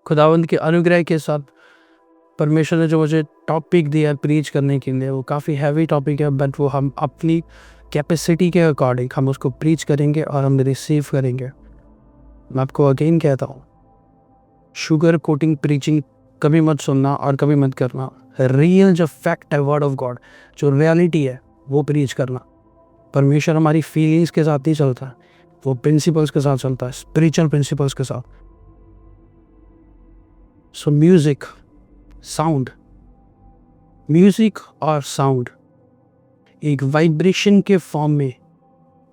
खुदावंद के अनुग्रह के साथ परमेश्वर ने जो मुझे टॉपिक दिया है प्रीच करने के लिए, वो काफ़ी हैवी टॉपिक है, बट वो हम अपनी कैपेसिटी के अकॉर्डिंग हम उसको प्रीच करेंगे और हम रिसीव करेंगे। मैं आपको अगेन कहता हूँ, शुगर कोटिंग प्रीचिंग कभी मत सुनना और कभी मत करना। रियल जो फैक्ट है, वर्ड ऑफ गॉड जो रियलिटी है, वो प्रीच करना। परमेश्वर हमारी फीलिंग्स के साथ नहीं चलता, वो प्रिंसिपल्स के साथ चलता है, स्पिरिचुअल प्रिंसिपल्स के साथ। सो म्यूजिक, साउंड, म्यूजिक और साउंड एक वाइब्रेशन के फॉर्म में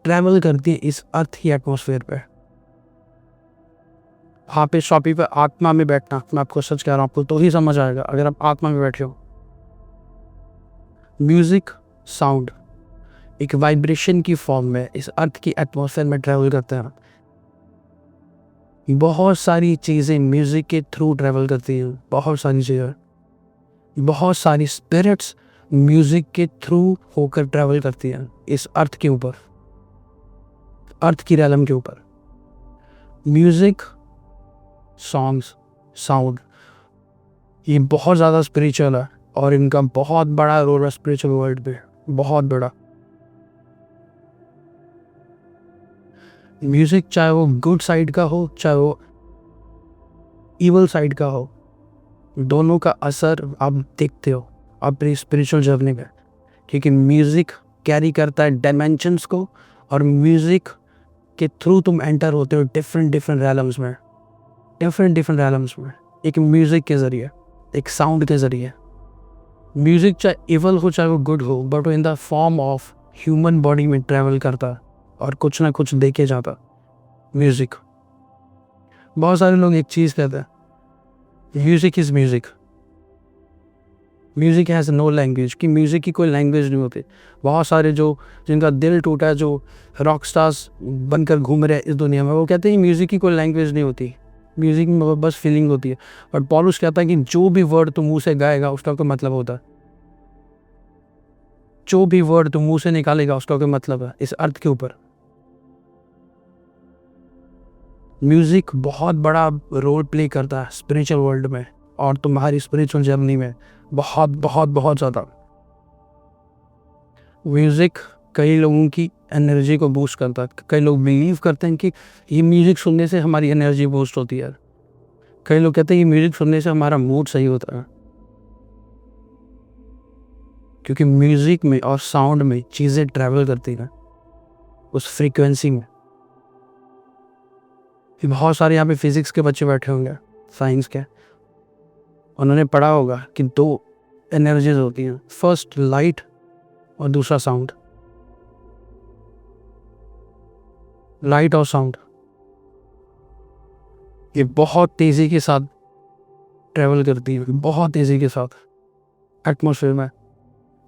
ट्रैवल करती है इस अर्थ की एटमॉस्फेयर पे। वहाँ पे शॉपी पे आत्मा में बैठना, मैं आपको सच कह रहा हूँ, आपको तो ही समझ आएगा अगर आप आत्मा में बैठे हो। म्यूजिक, साउंड एक वाइब्रेशन की फॉर्म में इस अर्थ की एटमॉस्फेयर में ट्रैवल करते हैं। बहुत सारी चीज़ें म्यूजिक के थ्रू ट्रैवल करती हैं, बहुत सारी चीज़ें, बहुत सारी स्पिरिट्स म्यूजिक के थ्रू होकर ट्रैवल करती हैं इस अर्थ के ऊपर, अर्थ की रैलम के ऊपर। म्यूजिक, सॉन्ग्स, साउंड ये बहुत ज़्यादा स्पिरिचुअल है और इनका बहुत बड़ा रोल है स्पिरिचुअल वर्ल्ड पे, बहुत बड़ा। म्यूजिक चाहे वो गुड साइड का हो, चाहे वो इवल साइड का हो, दोनों का असर आप देखते हो अपनी स्पिरिचुअल जर्नी में। ठीक है, म्यूज़िक कैरी करता है डायमेंशंस को और म्यूज़िक के थ्रू तुम एंटर होते हो डिफरेंट रैलम्स में, डिफरेंट रैलम्स में, एक म्यूज़िक के ज़रिए, एक साउंड के ज़रिए। म्यूज़िक चाहे इवल हो चाहे वो गुड हो, बट वो in the form of human body में ट्रैवल करता और कुछ ना कुछ देके जाता। म्यूज़िक, बहुत सारे लोग एक चीज़ कहते हैं, music is music, music has no language, कि म्यूज़िक की कोई लैंग्वेज नहीं होती। बहुत सारे जो जिनका दिल टूटा है, जो रॉक स्टार्स बनकर घूम रहे हैं इस दुनिया में, वो कहते हैं म्यूज़िक की कोई लैंग्वेज नहीं होती, म्यूज़िक में बस फीलिंग होती है। और पौलुस कहता है कि जो भी वर्ड तुम मुँह से गाएगा उसका कोई मतलब होता है, जो भी वर्ड तुम मुँह से निकालेगा उसका कोई मतलब है इस अर्थ के ऊपर। म्यूज़िक बहुत बड़ा रोल प्ले करता है स्पिरिचुअल वर्ल्ड में और तुम्हारी स्पिरिचुअल जर्नी में, बहुत बहुत बहुत ज़्यादा। म्यूज़िक कई लोगों की एनर्जी को बूस्ट करता है। कई लोग बिलीव करते हैं कि ये म्यूज़िक सुनने से हमारी एनर्जी बूस्ट होती है। कई लोग कहते हैं ये म्यूज़िक सुनने से हमारा मूड सही होता है, क्योंकि म्यूज़िक में और साउंड में चीज़ें ट्रैवल करती हैं उस फ्रीक्वेंसी में। बहुत सारे यहाँ पे फिज़िक्स के बच्चे बैठे होंगे, साइंस के, उन्होंने पढ़ा होगा कि दो एनर्जीज होती हैं, फर्स्ट लाइट और दूसरा साउंड। लाइट और साउंड ये बहुत तेज़ी के साथ ट्रैवल करती है, बहुत तेज़ी के साथ एटमॉस्फेयर में,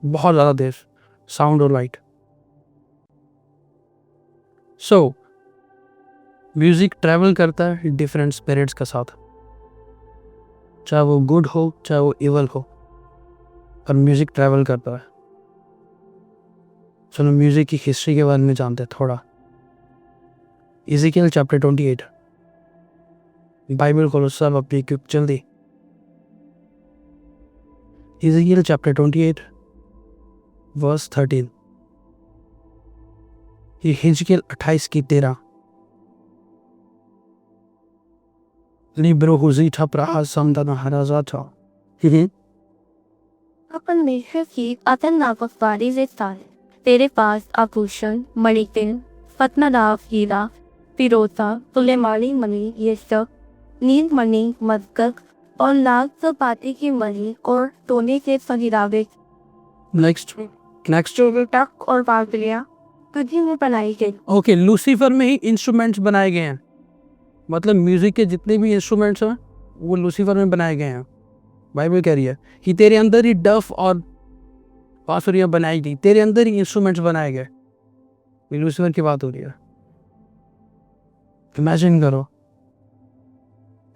बहुत ज़्यादा तेज, साउंड और लाइट। सो म्यूज़िक ट्रैवल करता है डिफरेंट स्पिरिट्स के साथ, चाहे वो गुड हो चाहे वो इवल हो, और म्यूज़िक ट्रैवल करता है। चलो म्यूज़िक की हिस्ट्री के बारे में जानते हैं थोड़ा। इज़ेकियल चैप्टर 28, बाइबल खोलो सब अपनी जल्दी। Ezekiel chapter 28 verse 13। ये हिजकियल 28 की 13। लिब्रो हुज़ीठा प्रहा समदना हराजा था। अपन मेहर की अतन नापक वारी जिताल, तेरे पास आभूषण, मणिकिन, फतनादाव हीरा, पिरोता, तुलेमाली मणि, ये सब नील मणि, मरकत और लाल सपाटी की मणि और सोने के फहीरावे नेक्स्ट टक और बावलियाँ तुझी में बनाई गई। ओके, लूसीफर में ही इंस्ट्रूमेंट्स बनाए गए हैं, मतलब म्यूजिक के जितने भी इंस्ट्रूमेंट्स हैं वो लूसीफर में बनाए गए हैं। बाइबल कह रही है कि तेरे अंदर ही डफ और बांसुरियाँ बनाई गई, तेरे अंदर ही इंस्ट्रूमेंट्स बनाए गए। लूसीफर की बात हो रही है। इमेजिन करो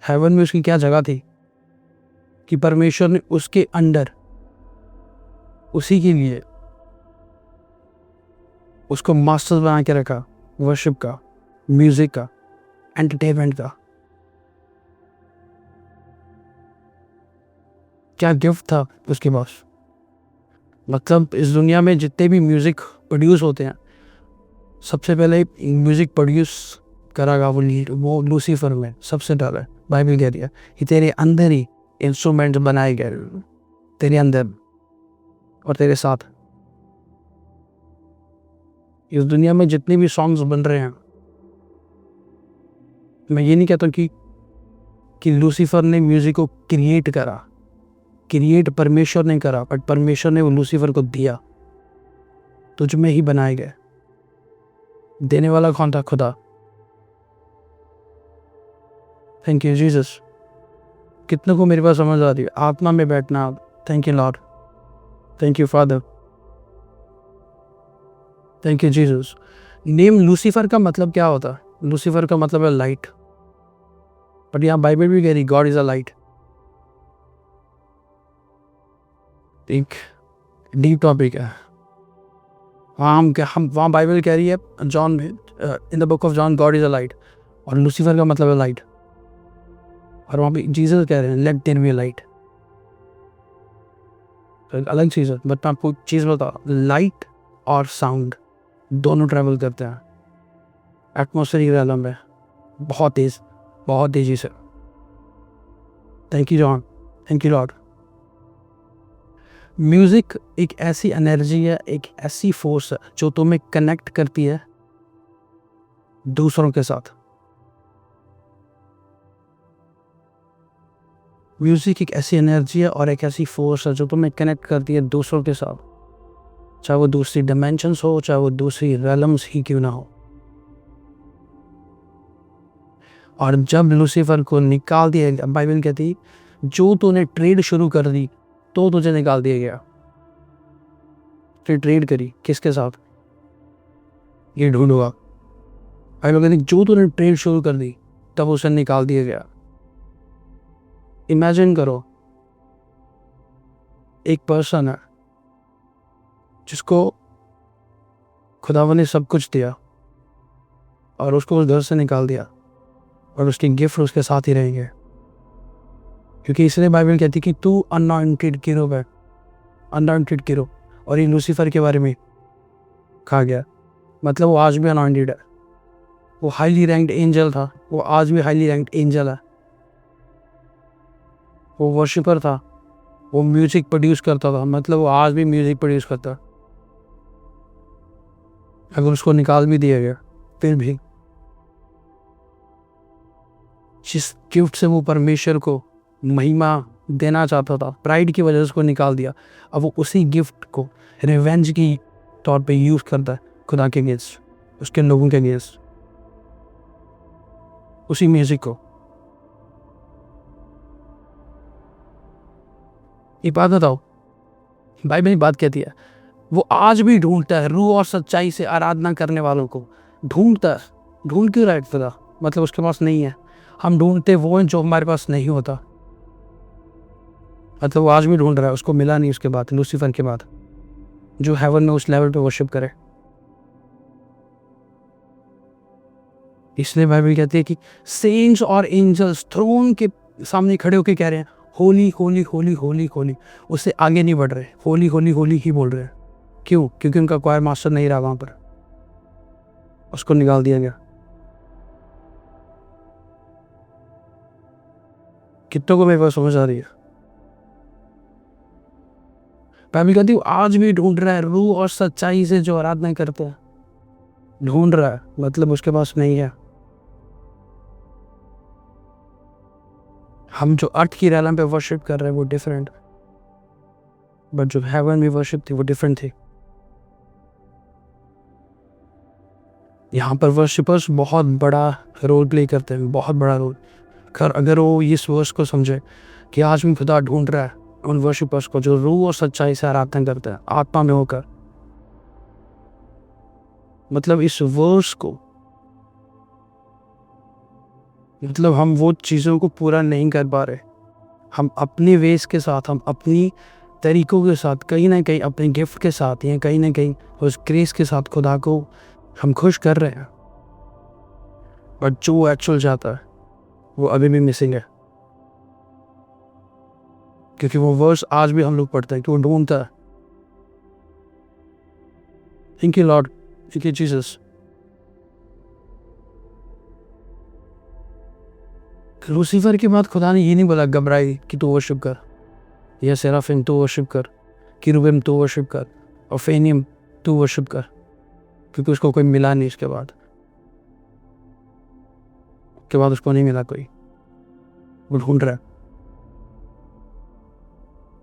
हेवन में उसकी क्या जगह थी कि परमेश्वर ने उसके अंदर उसी के लिए उसको मास्टर बना के रखा, वर्शिप का, म्यूजिक का, एंटरटेनमेंट का। क्या गिफ्ट था उसके पास। मतलब इस दुनिया में जितने भी म्यूज़िक प्रोड्यूस होते हैं, सबसे पहले म्यूज़िक प्रोड्यूस करागा वो लूसीफर में सबसे डर है। बाइबल कह रही है कि तेरे अंदर ही इंस्ट्रूमेंट बनाए गए, तेरे अंदर और तेरे साथ। इस दुनिया में जितने भी सॉन्ग्स बन रहे हैं, मैं ये नहीं कहता कि लूसीफर ने म्यूज़िक को क्रिएट करा। क्रिएट परमेश्वर ने करा, बट परमेश्वर ने वो लूसीफर को दिया। तुझ में ही बनाए गए। देने वाला कौन था? खुदा। Thank you Jesus. कितने को मेरे पास समझ आ रही है? आत्मा में बैठना। Thank you Lord, thank you father, thank you Jesus. Name Lucifer का मतलब क्या होता है? लूसीफर का मतलब है लाइट। बट यहाँ बाइबल भी कह रही गॉड इज अ लाइट। एक डीप टॉपिक है। हम वहाँ बाइबल कह रही है जॉन में, इन the book of John, God is a light, और लूसीफर का मतलब है लाइट। और वहाँ पे जीसस कह रहे हैं लेट देयर बी लाइट। तो एक अलग चीज़ है। बट मैं आपको चीज़ बता, लाइट और साउंड दोनों ट्रैवल करते हैं एटमॉस्फेरिक रियलम में बहुत तेज़ी से। Thank you John, thank you Lord. Music एक ऐसी एनर्जी है, एक ऐसी फोर्स है जो तुम्हें कनेक्ट करती है दूसरों के साथ। म्यूज़िक एक ऐसी एनर्जी है और एक ऐसी फोर्स है जो तुम्हें कनेक्ट करती है दूसरों के साथ, चाहे वो दूसरी डायमेंशंस हो, चाहे वो दूसरी रेलम्स ही क्यों ना हो। और जब लूसीफर को निकाल दिया गया, बाइबल कहती जो तूने ट्रेड शुरू कर दी तो तुझे निकाल दिया गया। फिर ट्रेड करी किसके साथ? ये ढूंढूंगा। बाइबल कहती जो तूने ट्रेड शुरू कर दी तब उसे निकाल दिया गया। इमेजिन करो, एक पर्सन है जिसको खुदावन ने सब कुछ दिया और उसको उस घर से निकाल दिया, और उसके गिफ्ट उसके साथ ही रहेंगे, क्योंकि इसलिए बाइबल कहती कि तू अनॉइंटेड कीरोब है, अनॉइंटेड कीरोब। और ये लूसीफर के बारे में कहा गया, मतलब वो आज भी अनॉइंटेड है। वो हाईली रैंक्ड एंजल था, वो आज भी हाईली रैंक्ड एंजल है। वो वर्शिपर था, वो म्यूजिक प्रोड्यूस करता था, मतलब वो आज भी म्यूजिक प्रोड्यूस करता है। अगर उसको निकाल भी दिया गया फिर भी जिस गिफ्ट से वो परमेश्वर को महिमा देना चाहता था, प्राइड की वजह से उसको निकाल दिया। अब वो उसी गिफ्ट को रिवेंज की तौर पे यूज करता है खुदा के अगेंस्ट, उसके लोगों के अगेंस्ट, उसी म्यूजिक को। ये बात बताओ, बाइबल बात कहती है वो आज भी ढूंढता है रूह और सच्चाई से आराधना करने वालों को। ढूंढता है, ढूंढ क्यों रहा है खुदा? मतलब उसके पास नहीं है। हम ढूंढते वो हैं जो हमारे पास नहीं होता। मतलब वो आज भी ढूंढ रहा है, उसको मिला नहीं उसके बाद, लूसीफर के बाद, जो हेवन में उस लेवल पे वर्शिप करे। इसलिए बाइबल कहती है कि सेंट्स और एंजल्स थ्रोन के सामने खड़े होकर कह रहे हैं होली होली होली होली होली। उससे आगे नहीं बढ़ रहे, होली होली होली ही बोल रहे हैं। क्यों? क्योंकि उनका क्वायर मास्टर नहीं रहा वहां पर, उसको निकाल दिया गया। कितनों को मेरे पास समझ आ रही है? बाइबल कहती है आज भी ढूंढ रहा है रूह और सच्चाई से जो आराधना करते हैं। ढूंढ रहा है मतलब उसके पास नहीं है। हम जो अर्थ की रैलम पे वर्शिप कर रहे हैं वो डिफरेंट, बट जो हेवन में वर्शिप थी वो डिफरेंट थी। यहाँ पर वर्शिपर्स बहुत बड़ा रोल प्ले करते हैं, बहुत बड़ा रोल। अगर वो इस वर्स को समझे कि आज भी खुदा ढूंढ रहा है उन वर्शिपर्स को जो रूह और सच्चाई से आराधना करते हैं, आत्मा में होकर। मतलब इस वर्स को, मतलब हम वो चीज़ों को पूरा नहीं कर पा रहे। हम अपने वेस के साथ, हम अपनी तरीक़ों के साथ, कहीं ना कहीं अपने गिफ्ट के साथ या कहीं ना कहीं उस ग्रेस के साथ खुदा को हम खुश कर रहे हैं, बट जो एक्चुअल चाहता है वो अभी भी मिसिंग है। क्योंकि वो वर्स आज भी हम लोग पढ़ते हैं कि वो ढूंढता है। Thank you Lord, thank you Jesus. Lucifer के बाद खुदा ने ये नहीं बोला घबराई कि तू वर्शिप कर, या सेराफिम तू वर्शिप कर, किरुबिम तू वर्शिप कर, और फेनियम तू वर्शिप कर, क्योंकि उसको कोई मिला नहीं। इसके बाद उसको नहीं मिला कोई, वो ढूंढ रहा है।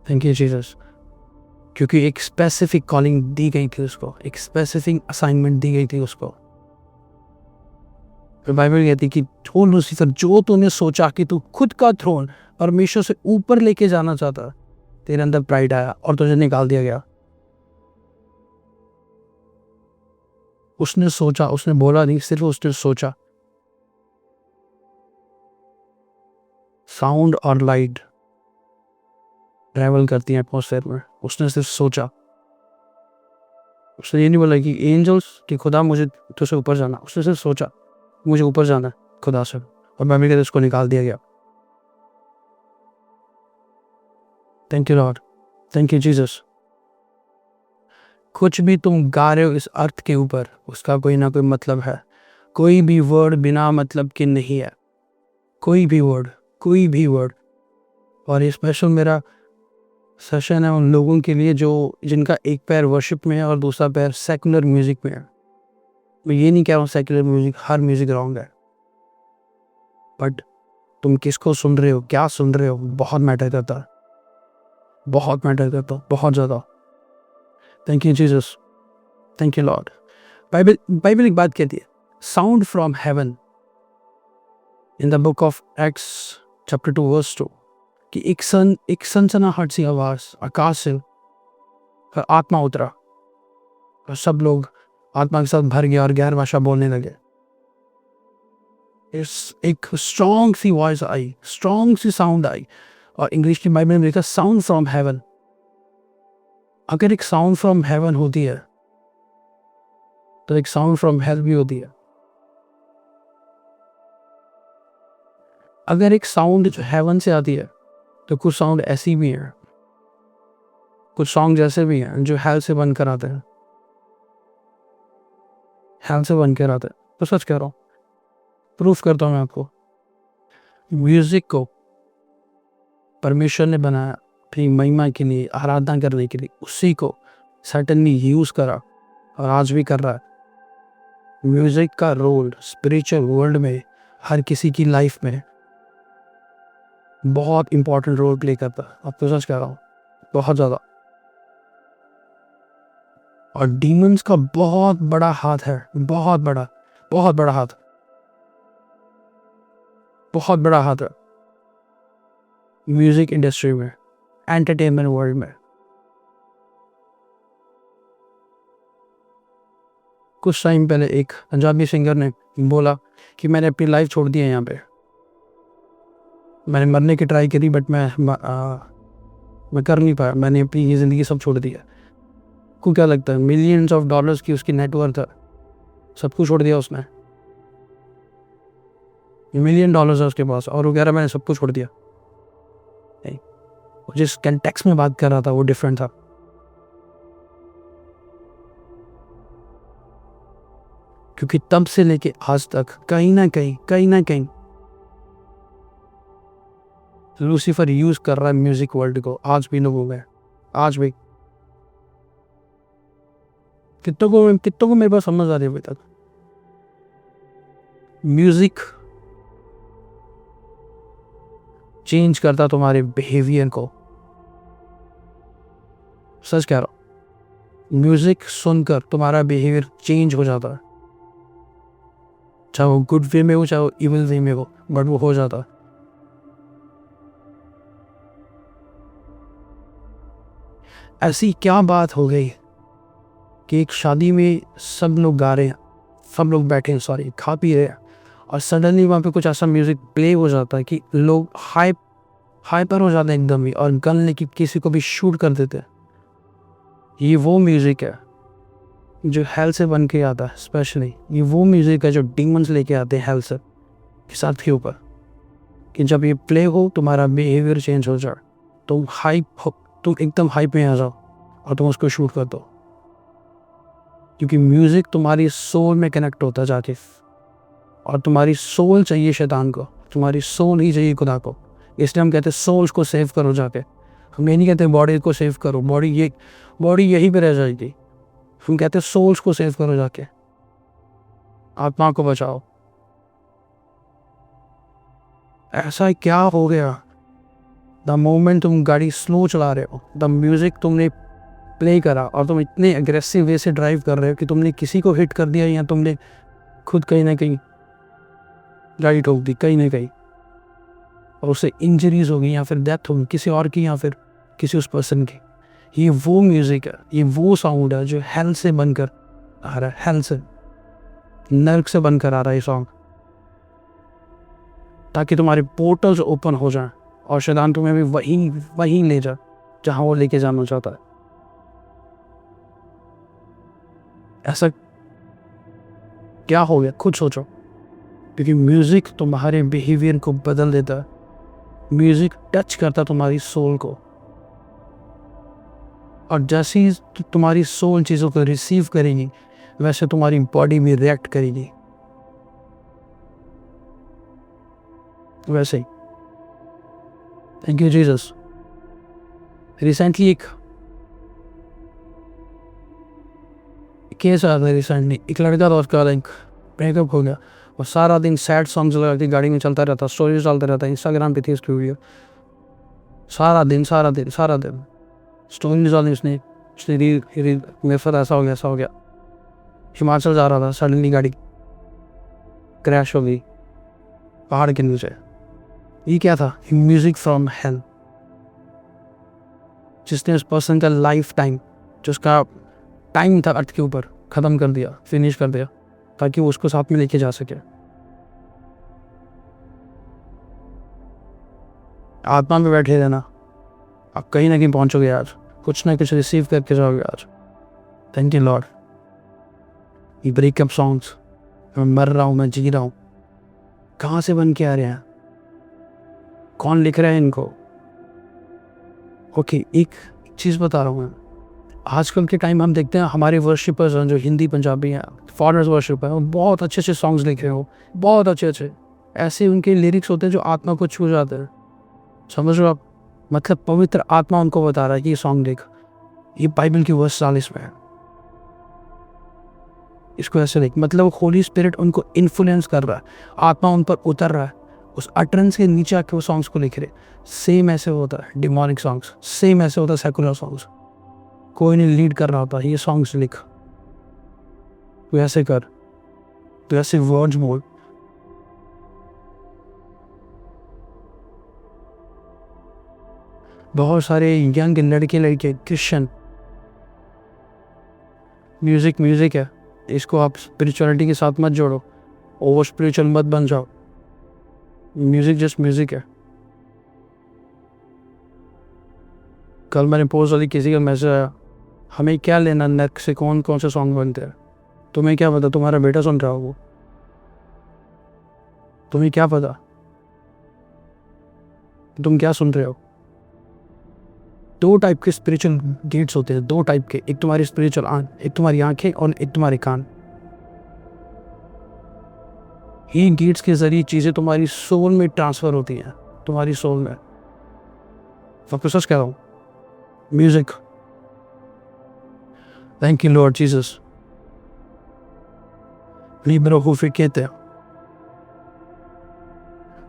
थैंक यू जीसस, क्योंकि एक स्पेसिफिक कॉलिंग दी गई थी उसको, एक स्पेसिफिक असाइनमेंट दी गई थी उसको। फिर बाइबल कहती कि जो लूसीफर, जो तूने सोचा कि तू खुद का थ्रोन परमेश्वर से ऊपर लेके जाना चाहता, तेरे अंदर प्राइड आया और तुझे निकाल दिया गया। उसने सोचा, उसने बोला नहीं, सिर्फ उसने सोचा। साउंड और लाइट ट्रैवल करती है एटमॉस्फेयर में। उसने सिर्फ सोचा, उसने ये नहीं बोला कि एंजल्स कि खुदा मुझे तुझसे ऊपर जाना। उसने सिर्फ सोचा मुझे ऊपर जाना है खुदा से, और बाइबल कहती उसको निकाल दिया गया। Thank you Lord, thank you Jesus. कुछ भी तुम गा रहे हो इस अर्थ के ऊपर, उसका कोई ना कोई मतलब है। कोई भी वर्ड बिना मतलब के नहीं है, कोई भी वर्ड, कोई भी वर्ड। और ये स्पेशल मेरा सेशन है उन लोगों के लिए जो जिनका एक पैर वर्शिप में है और दूसरा पैर सेकुलर म्यूजिक में है। मैं ये नहीं कह रहा हूँ सेकुलर म्यूजिक, हर म्यूजिक रॉन्ग है, बट तुम किसको सुन रहे हो, क्या सुन रहे हो, बहुत मैटर करता है, बहुत मैटर करता है, बहुत ज़्यादा। Thank you Jesus, thank you Lord. Bible एक बात कहती है, sound from heaven, in the book of Acts chapter 2 verse 2, कि एक सनसनाहट सी आवाज़ आकाश से और आत्मा उतरा और सब लोग आत्मा के साथ भर गया और गैर भाषा बोलने लगे। एक स्ट्रॉन्ग सी वॉइस आई, स्ट्रॉन्ग सी साउंड आई, और इंग्लिश की बाइबल में लिखा साउंड फ्रॉम हेवन। अगर एक साउंड फ्रॉम हेवन होती है तो एक साउंड फ्रॉम हेल भी होती है। अगर एक साउंड जो हेवन से आती है तो कुछ साउंड ऐसी भी हैं, कुछ सॉन्ग जैसे भी हैं जो हेल से बन कर आते हैं, हेल से बन कर आते हैं। तो सच कह रहा हूँ, प्रूफ करता हूँ मैं आपको। म्यूजिक को परमेश्वर ने बनाया अपनी महिमा के लिए, आराधना करने के लिए, उसी को सर्टनली यूज करा और आज भी कर रहा है। म्यूजिक का रोल स्पिरिचुअल वर्ल्ड में हर किसी की लाइफ में बहुत इंपॉर्टेंट रोल प्ले करता है। अब तो सच कह रहा हूँ, बहुत ज़्यादा। और डीमंस का बहुत बड़ा हाथ है, बहुत बड़ा, बहुत बड़ा हाथ, बहुत बड़ा हाथ है म्यूजिक इंडस्ट्री में, एंटरटेनमेंट वर्ल्ड में। कुछ टाइम पहले एक पंजाबी सिंगर ने बोला कि मैंने अपनी लाइफ छोड़ दी है यहाँ पे, मैंने मरने की ट्राई करी बट मैं कर नहीं पाया, मैंने अपनी ये ज़िंदगी सब छोड़ दी है। आपको क्या लगता है, मिलियंस ऑफ डॉलर्स की उसकी नेटवर्थ है, सब कुछ छोड़ दिया उसने, $1 मिलियन है उसके पास, और वो कह रहा मैंने सब कुछ छोड़ दिया। नहीं, वो जिस कंटेक्स्ट में बात कर रहा था वो डिफरेंट था। क्योंकि तब से लेके आज तक कहीं ना कहीं लूसीफर यूज कर रहा है म्यूजिक वर्ल्ड को, आज भी लोगों में, आज भी। कितनों को मेरे पास समझ आ रही है अभी तक। म्यूजिक चेंज करता तुम्हारे बिहेवियर को, सच कह रहा हूं। म्यूजिक सुनकर तुम्हारा बिहेवियर चेंज हो जाता है, चाहे वो गुड वे में हो चाहे वो इविल वे में हो, बट वो हो जाता है। ऐसी क्या बात हो गई कि एक शादी में सब लोग गा रहे हैं, सब लोग बैठे हैं, सॉरी खा पी रहे हैं, और सडनली वहाँ पे कुछ ऐसा म्यूजिक प्ले हो जाता है कि लोग हाइपर हो जाते हैं एकदम ही, और गन लेके किसी को भी शूट कर देते हैं। ये वो म्यूजिक है जो हेल से बन के आता है। स्पेशली ये वो म्यूजिक है जो डीमंस लेके आते हैं हेल से के साथ के ऊपर, कि जब ये प्ले हो तुम्हारा बिहेवियर चेंज हो जाए, तुम एकदम हाइप में आ जाओ और तुम उसको शूट कर दो, क्योंकि म्यूज़िक तुम्हारी सोल में कनेक्ट होता है जाके, और तुम्हारी सोल चाहिए शैतान को, तुम्हारी सोल ही चाहिए खुदा को। इसलिए हम कहते हैं सोल्स को सेव करो जाके। हम ये नहीं कहते बॉडी को सेव करो, बॉडी यहीं पे रह जाएगी। हम कहते हैं सोल्स को सेव करो जाके, आत्मा को बचाओ। ऐसा क्या हो गया द मोमेंट तुम गाड़ी स्लो चला रहे हो, द म्यूज़िक तुमने प्ले करा और तुम इतने एग्रेसिव वे से ड्राइव कर रहे हो कि तुमने किसी को हिट कर दिया, या तुमने खुद कहीं ना कहीं गाड़ी ठोक दी कहीं ना कहीं, और उससे इंजरीज हो गई या फिर डेथ हो गई किसी और की या फिर किसी उस पर्सन की। ये वो म्यूज़िक है, ये वो साउंड है जो हेल से बनकर आ रहा है, हेल से, नर्क से बनकर आ रहा है ये सॉन्ग, ताकि तुम्हारे पोर्टल्स ओपन हो जाएं और शैतान तुम्हें भी वहीं ले जाए जहां वो लेके जाना चाहता है। ऐसा क्या हो गया, खुद सोचो, क्योंकि म्यूज़िक तुम्हारे बिहेवियर को बदल देता है। म्यूज़िक टच करता तुम्हारी सोल को, और जैसे ही तुम्हारी सोल चीज़ों को रिसीव करेगी वैसे तुम्हारी बॉडी भी रिएक्ट करेगी वैसे ही। Thank you Jesus. रिसेंटली एक केस आया था, रिसेंटली एक लड़का था, उसका ब्रेकअप हो गया और सारा दिन सैड सॉन्ग्स लगा के गाड़ी में चलता रहता, स्टोरीज डालता रहता, इंस्टाग्राम पे थी उसकी वीडियो, सारा दिन स्टोरीज डाली उसने रील। मेरे साथ ऐसा हो गया। हिमाचल जा रहा था, सडनली गाड़ी क्रैश हो गई पहाड़ के नीचे। ये क्या था? म्यूजिक फ्रॉम हेल, जिसने उस पर्सन का लाइफ टाइम, जो उसका टाइम था अर्थ के ऊपर, ख़त्म कर दिया, फिनिश कर दिया, ताकि वो उसको साथ में लेके जा सके। आत्मा में बैठे रहना, आप कहीं ना कहीं पहुंचोगे आज, कुछ ना कुछ रिसीव करके जाओगे आज। Thank you Lord. ये ब्रेकअप सॉन्ग्स, मैं मर रहा हूँ, मैं जी रहा हूँ, कहाँ से बन के आ रहे हैं? कौन लिख रहा है इनको? ओके, एक चीज़ बता रहा हूँ मैं, आजकल के टाइम हम देखते हैं हमारे वर्शिपर्स हैं जो हिंदी पंजाबी हैं, फॉरेनर्स वर्शिपर हैं, वो बहुत अच्छे अच्छे सॉन्ग्स लिख रहे हो, बहुत अच्छे ऐसे उनके लिरिक्स होते हैं जो आत्मा को छू जाते हैं। समझ लो आप, मतलब पवित्र आत्मा उनको बता रहा है कि ये सॉन्ग लिख, ये बाइबल की वर्स 40 में है, इसको ऐसे लिख। मतलब होली स्पिरिट उनको इन्फ्लुएंस कर रहा है, आत्मा उन पर उतर रहा है, उस अटरेंस के नीचे आके वो सॉन्ग्स को लिख रहे। सेम ऐसे होता है डिमोनिक सॉन्ग्स, सेम ऐसे होता है सेकुलर सॉन्ग्स। कोई नहीं लीड कर रहा होता, ये सॉन्ग्स लिख, तू ऐसे कर, तू ऐसे वर्ड्स बोल। बहुत सारे यंग लड़के क्रिश्चियन, म्यूजिक है, इसको आप स्पिरिचुअलिटी के साथ मत जोड़ो, ओवर स्पिरिचुअल मत बन जाओ। म्यूजिक जस्ट म्यूजिक है। कल मैंने पोस्ट वाली किसी का मैसेज आया, हमें क्या लेना नर्क से कौन कौन से सॉन्ग बनते हैं, तुम्हें क्या पता? तुम्हारा बेटा सुन रहा हो वो, तुम्हें क्या पता? तुम क्या सुन रहे हो? दो टाइप के स्पिरिचुअल गेट्स होते हैं, दो टाइप के, एक तुम्हारी स्पिरिचुअल आंख, एक तुम्हारी आंखें और एक तुम्हारे कान। ये गेट्स के जरिए चीज़ें तुम्हारी सोल में ट्रांसफ़र होती हैं, तुम्हारी सोल में। मैं सच कह रहा हूँ, music. Thank you Lord Jesus. Libre कहते हैं,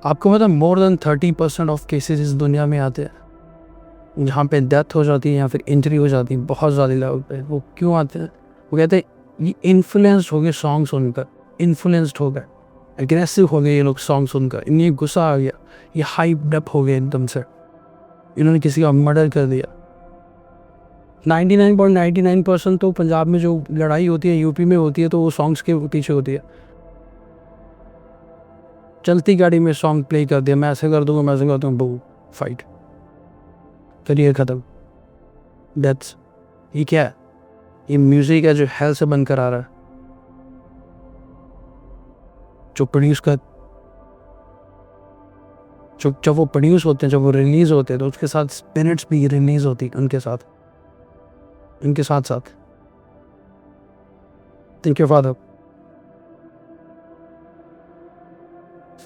आपको मतलब मोर देन 30% ऑफ केसेस इस दुनिया में आते हैं जहाँ पे डेथ हो जाती है या फिर इंजरी हो जाती है बहुत ज़्यादा लेवल पे। वो क्यों आते हैं? वो कहते हैं ये इन्फ्लुएंस्ड हो गए सॉन्ग सुनकर, इन्फ्लुएंस्ड हो गए, एग्रेसिव हो गए ये लोग सॉन्ग सुनकर, इन्हें गुस्सा आ गया, ये हाइप अप हो गए एकदम से, इन्होंने किसी का मर्डर कर दिया। 99.99% तो पंजाब में जो लड़ाई होती है, यूपी में होती है, तो वो सॉन्ग्स के पीछे होती है। चलती गाड़ी में सॉन्ग प्ले कर दिया, मैं ऐसे कर दूंगा, मैं ऐसे कर दूंगा, बू फाइट, करियर ख़त्म, डेथ्स। ये क्या है? ये म्यूज़िक है जो हेल से बनकर आ रहा है, जो प्रोड्यूस कर जब वो प्रोड्यूस होते हैं, जब वो रिलीज़ होते हैं, तो उसके साथ स्पिरिट्स भी रिलीज़ होती उनके साथ साथ। Think your father.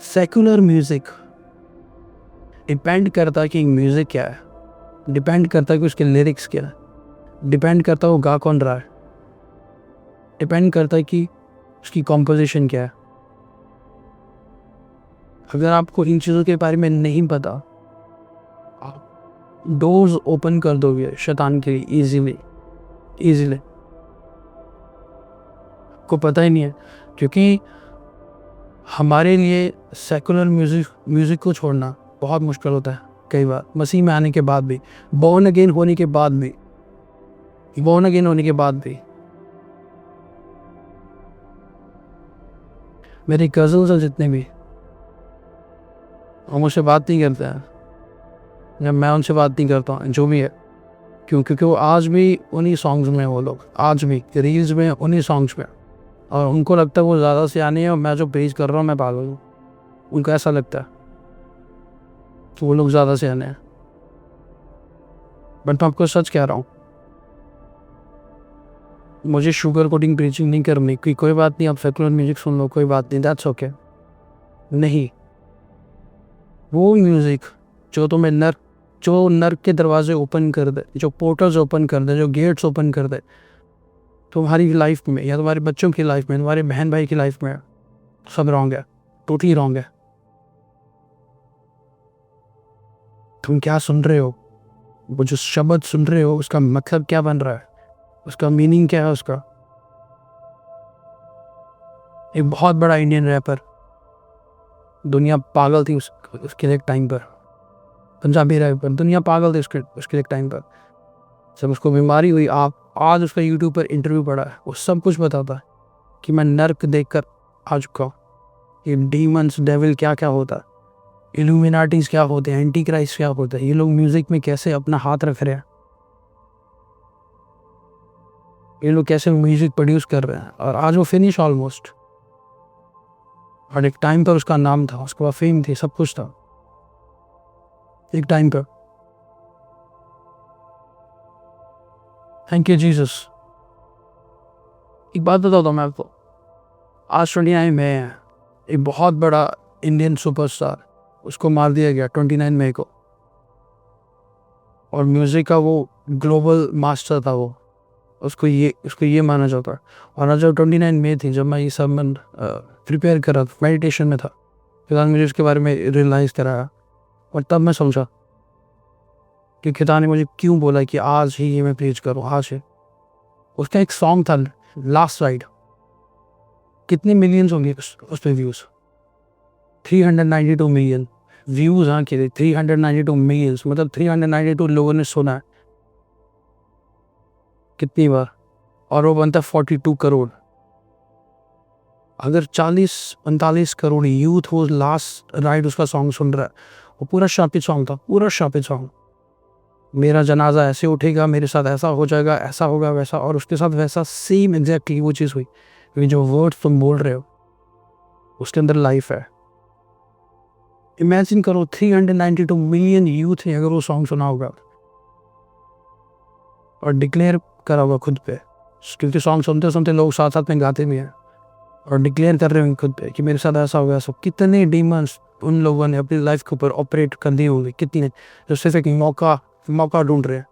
Secular music depend करता है कि म्यूज़िक क्या है, डिपेंड करता है कि उसके लिरिक्स क्या है, डिपेंड करता है वो गा कौन रहा है, डिपेंड करता है कि उसकी कॉम्पोजिशन क्या है। अगर आपको इन चीज़ों के बारे में नहीं पता, आप डोर्स ओपन कर दोगे शैतान के लिए ईजीली। को पता ही नहीं है, क्योंकि हमारे लिए सेकुलर म्यूज़िक को छोड़ना बहुत मुश्किल होता है कई बार, मसीह में आने के बाद भी, बॉर्न अगेन होने के बाद भी। मेरे कज़न्स हैं जितने भी, वो मुझसे बात नहीं करते हैं, जब मैं उनसे बात नहीं करता हूँ, जो भी है, क्योंकि वो आज भी उन्हीं सॉन्ग्स में, वो लोग आज भी रील्स में उन्हीं सॉन्ग्स में, और उनको लगता है वो ज़्यादा सियाने हैं और मैं जो प्रेज कर रहा हूँ मैं पागल हूँ। उनको ऐसा लगता है तो वो लोग ज़्यादा सियाने हैं। बट मैं आपको सच कह रहा हूँ, मुझे शुगर कोटिंग प्रीचिंग नहीं करनी कि कोई बात नहीं, आप सेकुलर म्यूजिक सुन लो, कोई बात नहीं, दैट्स ओके। नहीं, वो म्यूज़िक जो तुम्हें नर्क के दरवाजे ओपन कर दे, जो पोर्टल्स ओपन कर दे, जो गेट्स ओपन कर दे तुम्हारी लाइफ में या तुम्हारे बच्चों की लाइफ में, तुम्हारे बहन भाई की लाइफ में, सब रॉन्ग है, टोटली रॉन्ग है। तुम क्या सुन रहे हो, वो जो शब्द सुन रहे हो उसका मतलब क्या बन रहा है, उसका मीनिंग क्या है उसका। एक बहुत बड़ा इंडियन रैपर, दुनिया पागल थी उसके एक टाइम पर, पंजाबी रैपर, दुनिया पागल थी उसके एक टाइम पर। जब उसको बीमारी हुई, आप आज उसका यूट्यूब पर इंटरव्यू पड़ा है, वो सब कुछ बताता है कि मैं नर्क देखकर आ चुका हूँ, ये डीमंस डेविल क्या क्या होता है, इल्यूमिनाटीज क्या होते हैं, एंटी क्राइस्ट क्या होता है, ये लोग म्यूजिक में कैसे अपना हाथ रख रहे हैं, ये लोग कैसे म्यूजिक प्रोड्यूस कर रहे हैं। और आज वो फिनिश ऑलमोस्ट, और एक टाइम पर उसका नाम था, उसके बाद फेम थी, सब कुछ था एक टाइम पर। Thank you Jesus. एक बात बताता हूँ मैं आपको, आज 29 मई है, एक बहुत बड़ा इंडियन सुपरस्टार, उसको मार दिया गया 29 मई को, और म्यूज़िक का वो ग्लोबल मास्टर था वो, उसको ये माना जाता है। और आज जब 29 मई थी, जब मैं ये सब प्रिपेयर कर रहा था, मेडिटेशन में था, फिर मुझे उसके बारे में रियलाइज़ कराया, और तब मैं समझा कि खुदा ने मुझे क्यों बोला कि आज ही ये मैं प्रीच करूँ, आज है। उसका एक सॉन्ग था लास्ट राइड, कितने मिलियंस होंगे उस पर व्यूज़, 392 मिलियन व्यूज़। हाँ, कि 392 मिलियंस, मतलब 392 लोगों ने सुना है कितनी बार, और वो बनता 42 करोड़। अगर 40-45 करोड़ यूथ वो लास्ट राइड उसका सॉन्ग सुन रहा है, वो पूरा शापित सॉन्ग था, पूरा शापित सॉन्ग, मेरा जनाजा ऐसे उठेगा, मेरे साथ ऐसा हो जाएगा, ऐसा होगा वैसा, और उसके साथ वैसा सेम एग्जैक्टली वो चीज़ हुई। क्योंकि जो वर्ड तुम बोल रहे हो उसके अंदर लाइफ है। इमेजिन करो 392 मिलियन यूथ ने अगर वो सॉन्ग सुना होगा और डिक्लेयर करा होगा खुद पे, क्योंकि सॉन्ग सुनते सुनते लोग साथ साथ में गाते भी हैं, और डिक्लेयर कर रहे होंगे खुद पे कि मेरे साथ ऐसा होगा, ऐसा। कितने डीमंस उन लोगों ने अपनी लाइफ के ऊपर ऑपरेट कर दी होंगी, कितनी ने, जो सिर्फ एक मौका ढूंढ रहे हैं,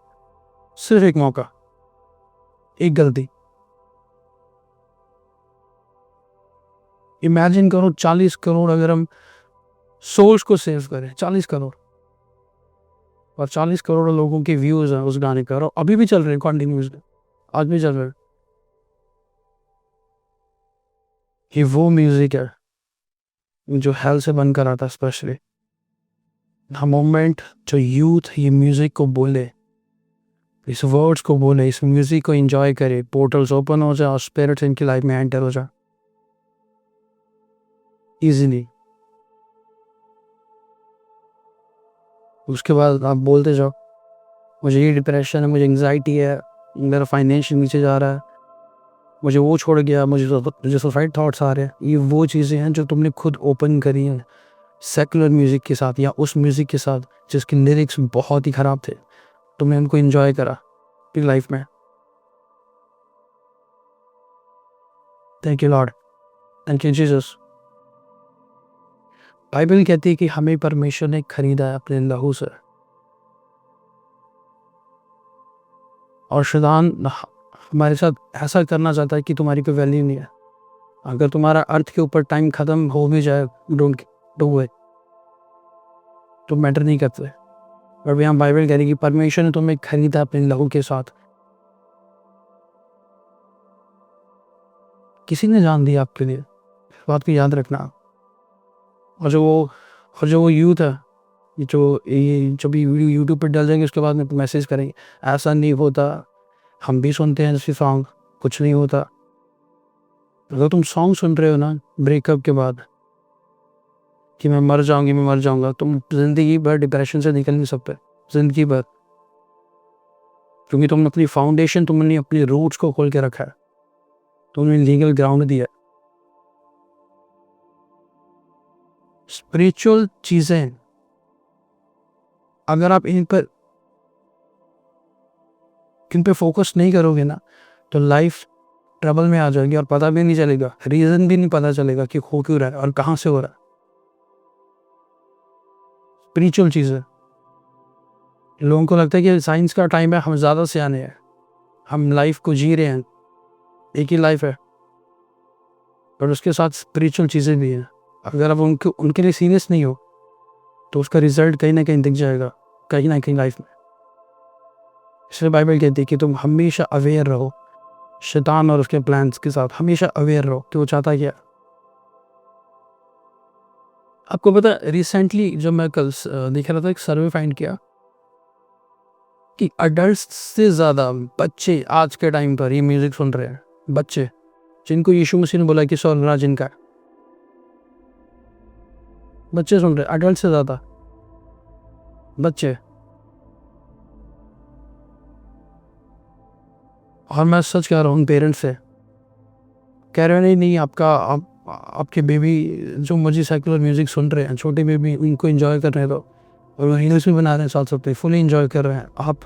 सिर्फ एक मौका, एक गलती। इमेजिन करो 40 करोड़ अगर हम सोल्स को सेव करें, 40 करोड़, और 40 करोड़ लोगों के व्यूज हैं उस गाने पर, और अभी भी चल रहे हैं कंटिन्यूअसली, आज भी चल रहे हैं। ये वो म्यूजिक है जो हेल से बनकर आता है। स्पेशली द मोमेंट जो यूथ ये म्यूजिक को बोले, इस वर्ड्स को बोले, इस म्यूजिक को एंजॉय करे, पोर्टल्स ओपन हो जाए और स्पिरिट्स इनकी लाइफ में एंटर हो जाए इजीली। उसके बाद आप बोलते जाओ मुझे ये डिप्रेशन है, मुझे एंग्जाइटी है, मेरा फाइनेंशियल नीचे जा रहा है, मुझे वो छोड़ गया, मुझे सुसाइड थॉट्स आ रहे हैं। ये वो चीज़ें हैं जो तुमने खुद ओपन करी हैं, सेकुलर म्यूज़िक के साथ या उस म्यूज़िक के साथ जिसके लिरिक्स बहुत ही ख़राब थे, तुमने उनको एंजॉय करा अपनी लाइफ में। Thank you Lord, thank you Jesus. Bible कहती है कि हमें परमेश्वर ने खरीदा है अपने लहू से, और शैतान हमारे साथ ऐसा करना चाहता है कि तुम्हारी कोई वैल्यू नहीं है। अगर तुम्हारा अर्थ के ऊपर टाइम ख़त्म हो भी जाए, डोंट डू इट, तो मैटर नहीं करते। और यहाँ बाइबल कह रही है कि परमेश्वर ने तुम्हें खरीदा अपने लहू के साथ। किसी ने जान दिया आपके लिए, इस बात को याद रखना। और जो वो यूथ है, जो भी वीडियो यूट्यूब पर डल जाएंगे उसके बाद में मैसेज करेंगे ऐसा नहीं होता, हम भी सुनते हैं ऐसे सॉन्ग, कुछ नहीं होता। अगर तुम सॉन्ग सुन रहे हो ना ब्रेकअप के बाद कि मैं मर जाऊंगा, तुम जिंदगी भर डिप्रेशन से निकल नहीं सकते, जिंदगी भर। क्योंकि तुमने अपनी फाउंडेशन, तुमने अपनी रूट्स को खोल के रखा है, तुमने लीगल ग्राउंड दिया। स्पिरिचुअल चीजें अगर आप इन पे फोकस नहीं करोगे ना, तो लाइफ ट्रबल में आ जाएगी और पता भी नहीं चलेगा, रीजन भी नहीं पता चलेगा कि हो क्यों रहा है और कहां से हो रहा है। स्पिरिचुअल चीजें, लोगों को लगता है कि साइंस का टाइम है, हम ज़्यादा सियाने हैं, हम लाइफ को जी रहे हैं, एक ही लाइफ है, पर उसके साथ स्पिरिचुअल चीज़ें भी हैं। अगर आप उनके लिए सीरियस नहीं हो तो उसका रिजल्ट कहीं ना कहीं दिख जाएगा, कहीं ना कहीं लाइफ में। इसलिए बाइबल कहती है कि तुम हमेशा अवेयर रहो शैतान और उसके प्लान्स के साथ, हमेशा अवेयर रहो कि वो चाहता क्या। आपको पता, रिसेंटली जब मैं कल देख रहा था, एक सर्वे फाइंड किया कि अडल्ट से ज़्यादा बच्चे आज के टाइम पर ये म्यूज़िक सुन रहे हैं। बच्चे जिनको यीशु मसीह ने बोला कि स्वर्गराज जिनका है, बच्चे सुन रहे, अडल्ट से ज़्यादा बच्चे। और मैं सच कह रहा हूँ पेरेंट्स से, कह रहे नहीं आपके बेबी जो मुझे सेकुलर म्यूज़िक सुन रहे हैं, छोटे बेबी, उनको एंजॉय कर रहे हैं, तो और वो रील्स भी बना रहे हैं साथ साथ, फुली एंजॉय कर रहे हैं। आप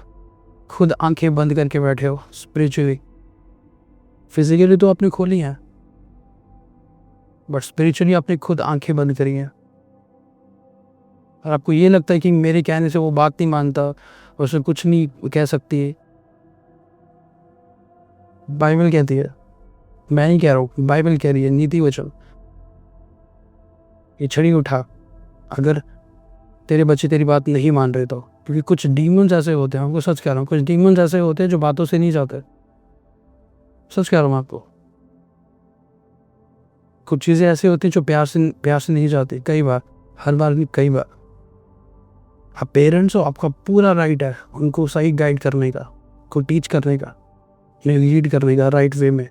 खुद आंखें बंद करके बैठे हो स्पिरिचुअली। फिजिकली तो आपने खोली हैं, बट स्पिरिचुअली आपने खुद आंखें बंद करी हैं। और आपको ये लगता है कि मेरे कहने से वो बात नहीं मानता, उसे कुछ नहीं कह सकती है। बाइबल कहती है, मैं नहीं कह रहा हूँ, बाइबल कह रही है, नीति वचन, ये छड़ी उठा अगर तेरे बच्चे तेरी बात नहीं मान रहे तो। क्योंकि कुछ डीमंस ऐसे होते हैं, आपको सच कह रहा हूँ, कुछ डीमंस ऐसे होते हैं जो बातों से नहीं जाते, सच कह रहा हूँ आपको। कुछ चीज़ें ऐसी होती हैं जो प्यार से नहीं जाती, कई बार, हर बार नहीं, कई बार। आप पेरेंट्स हो, आपका पूरा राइट है उनको सही गाइड करने का, को टीच करने का, लीड करने का राइट वे में।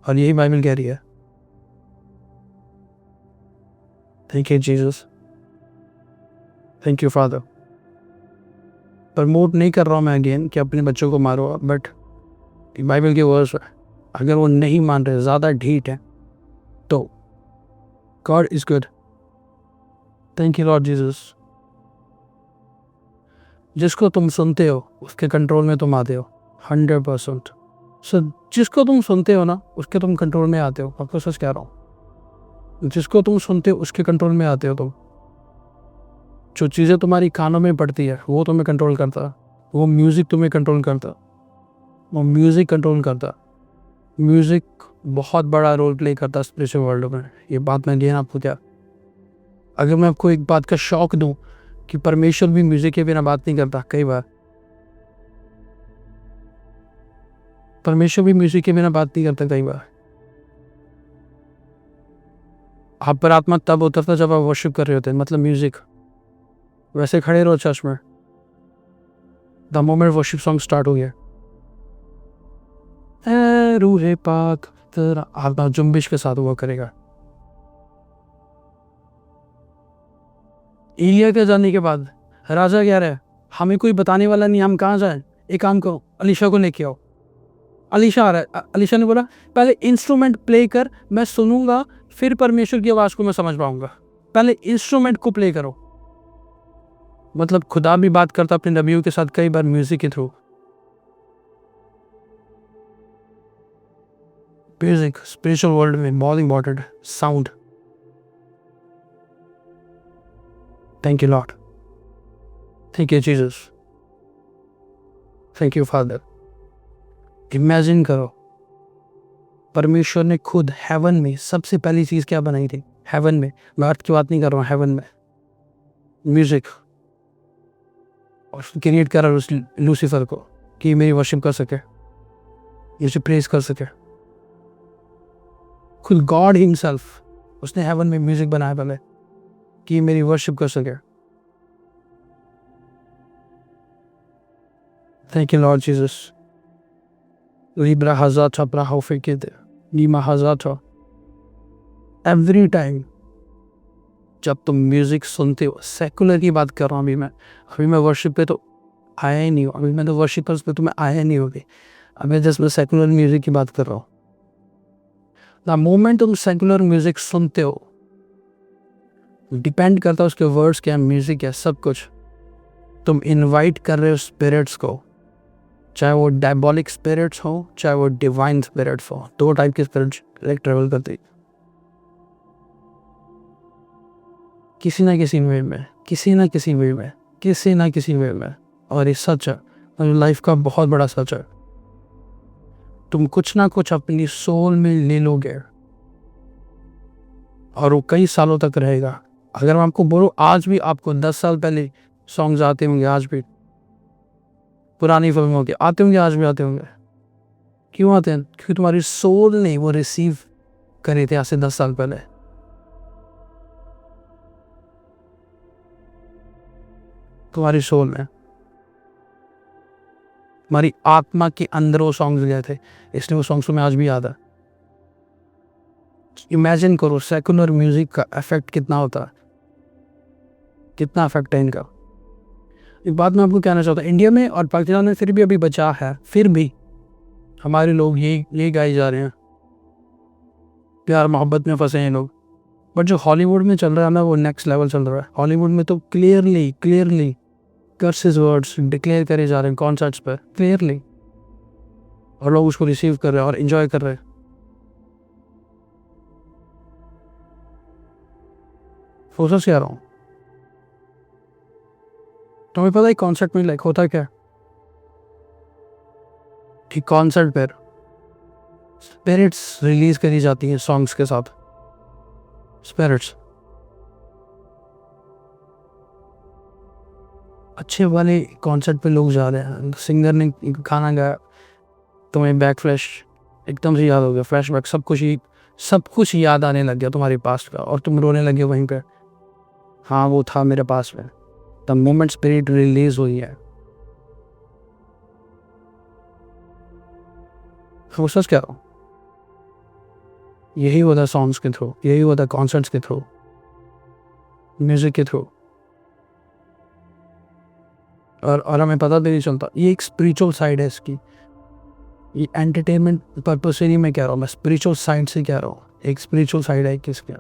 और यही बाइबल कह रही है। Thank you Jesus, thank you father. Promote नहीं कर रहा हूँ मैं अगेन कि अपने बच्चों को मारो, बट बाइबल के वर्ड्स है, अगर वो नहीं मान रहे, ज़्यादा ढीठ है, तो God is good. Thank you Lord Jesus. जिसको तुम सुनते हो उसके कंट्रोल में तुम आते हो 100%। सो जिसको तुम सुनते हो ना उसके तुम कंट्रोल में आते हो, आपको सच कह रहा हूँ। जिसको तुम सुनते हो उसके कंट्रोल में आते हो तुम। जो चीज़ें तुम्हारी कानों में पड़ती है वो तुम्हें कंट्रोल करता, वो म्यूज़िक तुम्हें कंट्रोल करता, वो म्यूज़िक कंट्रोल करता। म्यूज़िक बहुत बड़ा रोल प्ले करता स्पिरिचुअल वर्ल्ड में। ये बात मैं कहना आपको क्या, अगर मैं आपको एक बात का शौक दूं कि परमेश्वर भी म्यूज़िक के बिना बात नहीं करता, कई बार परमेश्वर भी म्यूज़िक के बिना बात नहीं करता। कई बार आप पर आत्मा तब उतरता जब आप वर्शिप कर रहे होते हैं, मतलब म्यूज़िक। वैसे खड़े रहो चर्च में, the moment worship song start हो गया, रूहे पाक तेरा आत्मा जुम्बिश के साथ हुआ करेगा। एलिया के जाने के बाद राजा कह रहा है, हमें कोई बताने वाला नहीं, हम कहाँ जाएं? एक काम करो, अलीशा को लेके आओ। अलीशा आ रहा है। अलीशा ने बोला, पहले इंस्ट्रूमेंट प्ले कर, मैं सुनूंगा, फिर परमेश्वर की आवाज़ को मैं समझ पाऊंगा। पहले इंस्ट्रूमेंट को प्ले करो। मतलब खुदा भी बात करता अपने नबियों के साथ कई बार म्यूजिक के थ्रू। म्यूजिक स्पिरिचुअल वर्ल्ड में बहुत इंपॉर्टेंट है। Sound. Thank you Lord, thank you Jesus, thank you father. Imagine करो, परमेश्वर ने खुद हेवन में सबसे पहली चीज क्या बनाई थी? हेवन में, मैं अर्थ की बात नहीं कर रहा हूँ, हेवन में म्यूजिक। और क्रिएट करा उस लूसीफर को कि मेरी वर्शिप कर सके, मुझे प्रेज कर सके। खुद गॉड हिमसेल्फ उसने हेवन में म्यूजिक बनाया पहले कि मेरी वर्शिप कर सके। Thank you Lord Jesus. लिब्रा हज़ाता ब्राहोफिकेद नीमा हज़ाता। एवरी टाइम जब तुम म्यूजिक सुनते हो, सेकुलर की बात कर रहा हूँ अभी मैं वर्शिप पे तो आया ही नहीं हूँ, अभी मैं तो वर्शिपर्स पे तो मैं आया नहीं होगी, अभी जस्ट मैं सेकुलर म्यूजिक की बात कर रहा हूँ। द मोमेंट तुम सेकुलर म्यूजिक सुनते हो, डिपेंड करता है उसके वर्ड्स क्या, म्यूजिक है, सब कुछ। तुम इनवाइट कर रहे हो स्पिरिट्स को, चाहे वो डायबॉलिक स्पिरिट्स हो चाहे वो डिवाइन स्पिरिट्स हो। दो टाइप के स्पिरिट्स ट्रेवल करते किसी ना किसी वे में, किसी ना किसी वे में, किसी ना किसी वे में। और ये सच है, और लाइफ का बहुत बड़ा सच है। तुम कुछ ना कुछ अपनी सोल में ले लोगे और वो कई सालों तक रहेगा। अगर मैं आपको बोलूं आज भी आपको 10 साल पहले सॉन्ग्स आते होंगे, आज भी पुरानी फिल्मों के आते होंगे, आज भी आते होंगे। क्यों आते हैं? क्योंकि तुम्हारी सोल ने वो रिसीव करे थे आज से 10 साल पहले। तुम्हारी सोल में, तुम्हारी आत्मा के अंदर वो सॉन्ग्स गए थे, इसलिए वो सॉन्ग्स तुम्हें आज भी याद है। इमेजिन करो सेकुलर म्यूजिक का इफेक्ट कितना होता है, कितना इफेक्ट है इनका। एक बात मैं आपको कहना चाहता हूँ, इंडिया में और पाकिस्तान में फिर भी अभी बचा है, फिर भी हमारे लोग यही गाए जा रहे हैं, प्यार मोहब्बत में फंसे हैं लोग। बट जो हॉलीवुड में चल रहा है ना, वो नेक्स्ट लेवल चल रहा है। हॉलीवुड में तो क्लियरली कर्सेस वर्ड्स डिक्लेयर करे जा रहे हैं कॉन्सर्ट्स पर, क्लियरली, और लोग उसको रिसीव कर रहे हैं और एंजॉय कर रहे हैं। फोकस क्या रहा हूँ, तुम्हें पता है कॉन्सर्ट में लाइक होता क्या? ठीक कॉन्सर्ट पर स्पिरिट्स रिलीज करी जाती हैं सॉन्ग्स के साथ। स्पिरिट्स अच्छे वाले कॉन्सर्ट पे लोग जा रहे हैं, सिंगर ने गाना गाया, तुम्हें बैक फ्लैश एकदम से याद हो गया, फ्लैशबैक, सब कुछ याद आने लग गया तुम्हारे पास का, और तुम रोने लगे वहीं पे। हाँ वो था मेरे पास में। द मोमेंट स्पिरिट रिलीज हुई है। वो सच कह रहा हूँ, यही होता सॉन्ग्स के थ्रू, यही होता कॉन्सर्ट्स के थ्रू, म्यूजिक के थ्रू। और हमें पता भी नहीं चलता। ये एक स्पिरिचुअल साइड है इसकी, ये एंटरटेनमेंट पर्पज से नहीं मैं कह रहा हूँ, मैं स्पिरिचुअल साइड से कह रहा हूँ। एक स्पिरिचुअल साइड है किसके,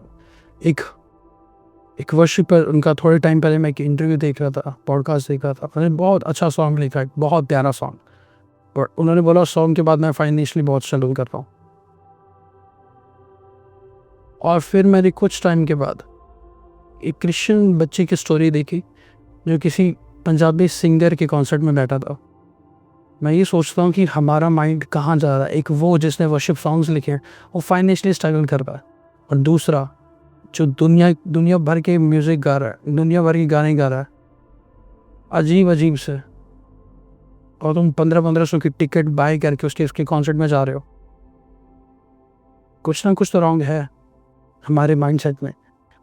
एक वर्शिपर, उनका थोड़े टाइम पहले मैं एक इंटरव्यू देख रहा था, पॉडकास्ट देख रहा था, उन्होंने बहुत अच्छा सॉन्ग लिखा है, बहुत प्यारा सॉन्ग। बट उन्होंने बोला सॉन्ग के बाद मैं फाइनेंशियली बहुत स्ट्रगल कर रहा हूँ। और फिर मैंने कुछ टाइम के बाद एक क्रिश्चियन बच्चे की स्टोरी देखी जो किसी पंजाबी सिंगर के कॉन्सर्ट में बैठा था। मैं ये सोचता हूँ कि हमारा माइंड कहाँ जा रहा है। एक वो जिसने वर्शिप सॉन्ग्स लिखे हैं वो फाइनेंशियली स्ट्रगल कर रहा है, और दूसरा जो दुनिया भर के म्यूज़िक गा रहा है, दुनिया भर के गाने गा रहा है अजीब से, और तुम 1500 की टिकट बाय करके उसके कॉन्सर्ट में जा रहे हो। कुछ ना कुछ तो रॉन्ग है हमारे माइंडसेट में,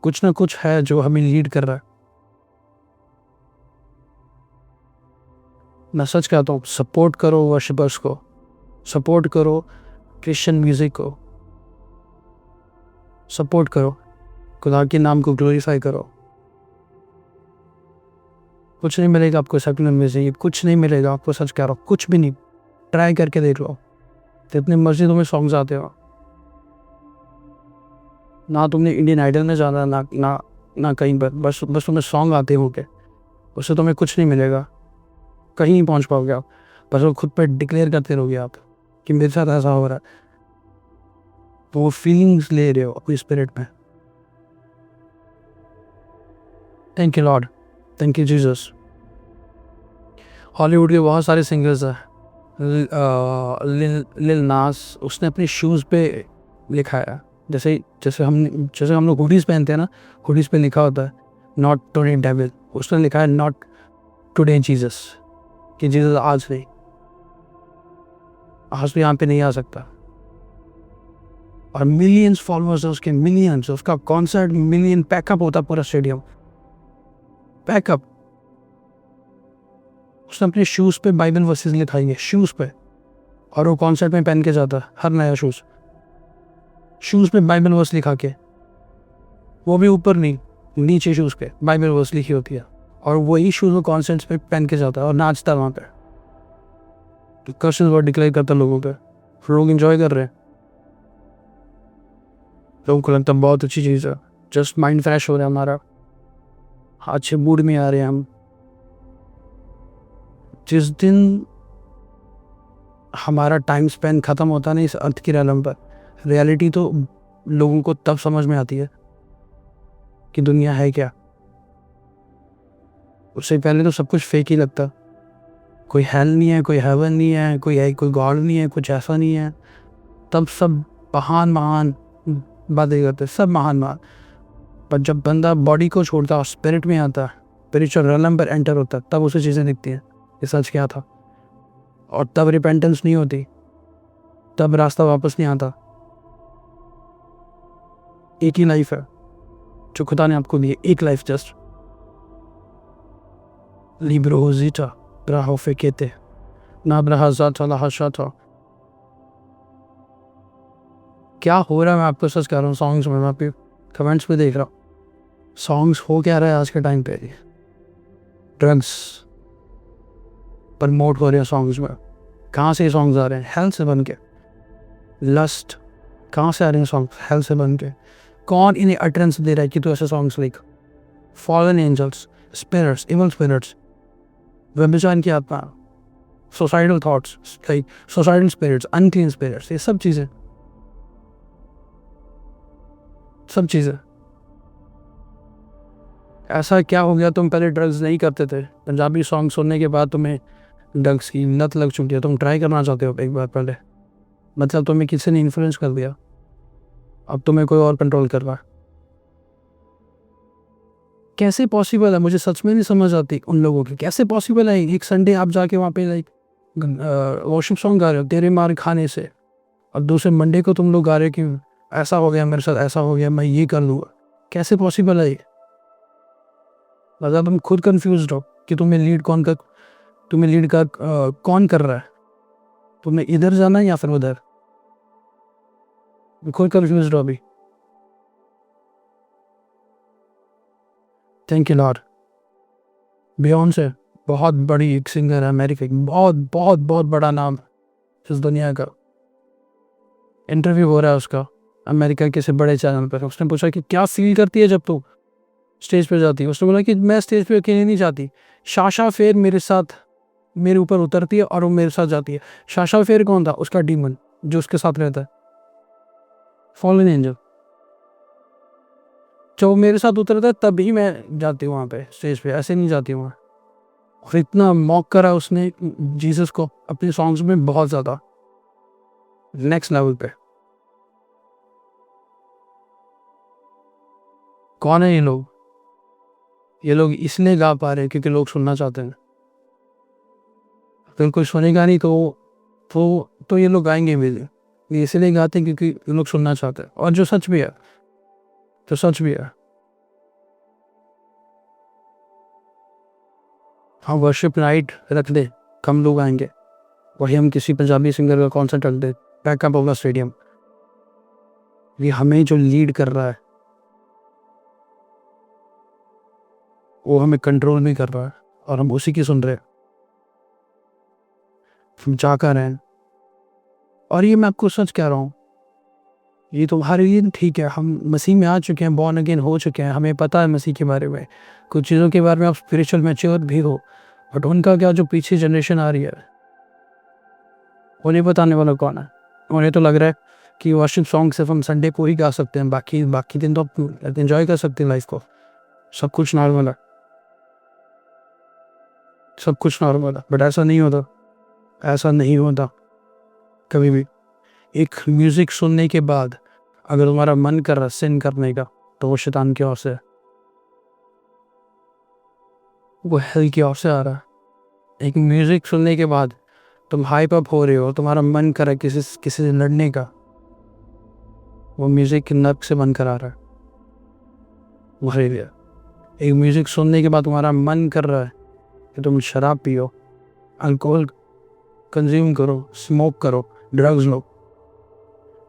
कुछ ना कुछ है जो हमें लीड कर रहा है। मैं सच कहता हूँ, सपोर्ट करो वर्शिपर्स को, सपोर्ट करो क्रिश्चियन म्यूजिक को, सपोर्ट करो, खुदा के नाम को ग्लोरीफाई करो। कुछ नहीं मिलेगा आपको सेकुलर म्यूजिक, कुछ नहीं मिलेगा आपको, सच कह रहा हूँ, कुछ भी नहीं। ट्राई करके देख लो, जितने मर्जी तुम्हें सॉन्ग्स आते हो, ना तुमने इंडियन आइडल में जाना, ना ना कहीं पर। बस बस तुम्हें सॉन्ग आते होंगे, उससे तुम्हें कुछ नहीं मिलेगा, कहीं नहीं पहुंच पाओगे आप। बस वो खुद पर डिक्लेयर करते रहोगे आप कि मेरे साथ ऐसा हो रहा है, तो वो फीलिंग्स ले रहे हो अपनी स्पिरिट में। Thank you Lord, thank you Jesus. Hollywood के बहुत सारे सिंगर्स हैं। लिल नास, उसने अपने शूज़ पे लिखा है, जैसे जैसे हम लोग हुडीज़ पहनते हैं ना, हुडीज़ पे लिखा होता है नॉट टुडे डेविल, उसने लिखा है नॉट टुडे जीसस, कि जीसस आज नहीं, आज भी यहाँ पे नहीं आ सकता। और मिलियंस फॉलोअर्स है उसके, मिलियंस। उसका कॉन्सर्ट मिलियन पैकअप होता, पूरा स्टेडियम पैकअप। उसने अपने शूज़ पे बाइबल वर्सेस लिखाई है, शूज़ पे, और वो कॉन्सर्ट में पहन के जाता है हर नया शूज़ पे बाइबल वर्स लिखा के, वो भी ऊपर नहीं, नीचे शूज़ पे बाइबल वर्स लिखी होती है, और वही शूज़ वो कॉन्सर्ट्स पे पहन के जाता है और नाचता है वहाँ पे, तो कर्सेस वर्ड डिक्लेयर करता है लोगों पे, लोग एंजॉय कर रहे हैं। लोगों को लगता है बहुत अच्छी चीज़ है, जस्ट माइंड फ्रेश हो रहा है हमारा, अच्छे मूड में आ रहे हैं हम। जिस दिन हमारा टाइम स्पेंड ख़त्म होता नहीं इस अर्थ की रैलम पर, रियलिटी तो लोगों को तब समझ में आती है कि दुनिया है क्या। उससे पहले तो सब कुछ फेक ही लगता, कोई हेल नहीं है, कोई हेवन नहीं है, कोई गॉड नहीं है, कुछ ऐसा नहीं है। तब सब महान बातें करते, सब महान। पर जब बंदा बॉडी को छोड़ता और स्पिरिट में आता, स्पिरिचुअल रैलम पर एंटर होता, तब उसे चीज़ें दिखती हैं ये सच क्या था। और तब रिपेंटेंस नहीं होती, तब रास्ता वापस नहीं आता। एक ही लाइफ है जो खुदा ने आपको दी, एक लाइफ जस्ट। लिब्रो जीटा ब्राहो फेकेते ना ब्राहा जाता लाहा था। क्या हो रहा है, मैं आपको सच कह रहा हूँ, सॉन्ग्स में मैं आपके कमेंट्स पे देख रहा हूँ, सॉन्ग्स हो क्या रहा है आज के टाइम पे, ड्रग्स प्रमोट हो रहे हैं सॉन्ग्स में। कहाँ से सॉन्ग्स आ रहे हैं? हेल से बन के। लस्ट, कहाँ से आ रहे हैं सॉन्ग्स? हेल से बन के। कौन इन्हें अटरेंस दे रहा है कि तू ऐसे सॉन्ग्स लिख? Fallen angels, spirits, evil spirits, व्यभिचार की आत्मा, societal thoughts, like societal spirits, unclean spirits, ये सब चीज़ें ऐसा क्या हो गया? तुम पहले ड्रग्स नहीं करते थे, पंजाबी सॉन्ग सुनने के बाद तुम्हें ड्रग्स की लत लग चुकी है, तुम ट्राई करना चाहते हो एक बार पहले, मतलब तुम्हें किसी ने इन्फ्लुएंस कर दिया, अब तुम्हें कोई और कंट्रोल कर रहा है। कैसे पॉसिबल है? मुझे सच में नहीं समझ आती उन लोगों की, कैसे पॉसिबल है एक संडे आप जाके वहाँ पे लाइक वर्शिप सॉन्ग गा रहे हो तेरे मार खाने से, और दूसरे मंडे को तुम लोग गा रहे हो कि ऐसा हो गया मेरे साथ, ऐसा हो गया, मैं ये कर लूँगा। कैसे पॉसिबल है ये? मतलब तुम खुद कंफ्यूज हो कि तुम्हें लीड कौन कर रहा है, तुम्हें इधर जाना है या फिर उधर, खुद कंफ्यूज हो अभी। Thank you Lord. बियॉन्से बहुत बड़ी एक सिंगर है अमेरिका की, बहुत बहुत बहुत बड़ा नाम इस दुनिया का। इंटरव्यू हो रहा है उसका अमेरिका के किसी बड़े चैनल पर। उसने पूछा कि क्या फील करती है जब तू स्टेज पे जाती है? उसने बोला कि मैं स्टेज पे अकेले नहीं जाती, शाशा फेर मेरे साथ मेरे ऊपर उतरती है और वो मेरे साथ जाती है। शाशा फेर कौन था? उसका डीमन जो उसके साथ रहता है, फॉलन एंजल। जब वो मेरे साथ उतरता है तभी मैं जाती हूँ वहाँ पे स्टेज पे, ऐसे नहीं जाती वहाँ। और इतना मॉक करा उसने जीसस को अपने सॉन्ग्स में, बहुत ज़्यादा नेक्स्ट लेवल पे। कौन है ये लोग? ये लोग इसलिए गा पा रहे हैं क्योंकि लोग सुनना चाहते हैं। अगर कोई सुनेगा नहीं तो ये लोग गाएंगे भी, ये इसलिए गाते हैं क्योंकि ये लोग सुनना चाहते हैं। और जो सच भी है, तो सच भी है। हाँ, वर्शिप नाइट रख दे, कम लोग आएंगे, वही हम किसी पंजाबी सिंगर का कॉन्सर्ट रख दे, पैकअप होगा स्टेडियम। ये हमें जो लीड कर रहा है वो हमें कंट्रोल नहीं कर रहा है, और हम उसी की सुन रहे हैं, हम जाकर हैं। और ये मैं आपको सच कह रहा हूँ, ये तुम्हारे लिए ठीक है, हम मसीह में आ चुके हैं, बॉर्न अगेन हो चुके हैं, हमें पता है मसीह के बारे में, कुछ चीज़ों के बारे में आप स्पिरिचुअल मैच्योर भी हो। बट उनका क्या, जो पीछे जनरेशन आ रही है, उन्हें बताने वाला कौन है? उन्हें तो लग रहा है कि वर्शिप सॉन्ग सिर्फ हम संडे को ही गा सकते हैं, बाकी बाकी दिन तो आप एंजॉय कर सकते हैं लाइफ को, सब कुछ नॉर्मल है, सब कुछ नॉर्मल है। बट ऐसा नहीं होता, ऐसा नहीं होता कभी भी। एक म्यूज़िक सुनने के बाद अगर तुम्हारा मन कर रहा है सिन करने का, तो वो शैतान की ओर से है, वो हेल की ओर से आ रहा है। एक म्यूज़िक सुनने के बाद तुम हाइप अप हो रहे हो, तुम्हारा मन कर रहा है किसी से लड़ने का, वो म्यूज़िक नर्क से मन करा रहा है तुम्हारे लिए। एक म्यूज़िक सुनने के बाद तुम्हारा मन कर रहा है कि तुम शराब पियो, अल्कोहल कंज्यूम करो, स्मोक करो, ड्रग्स लो,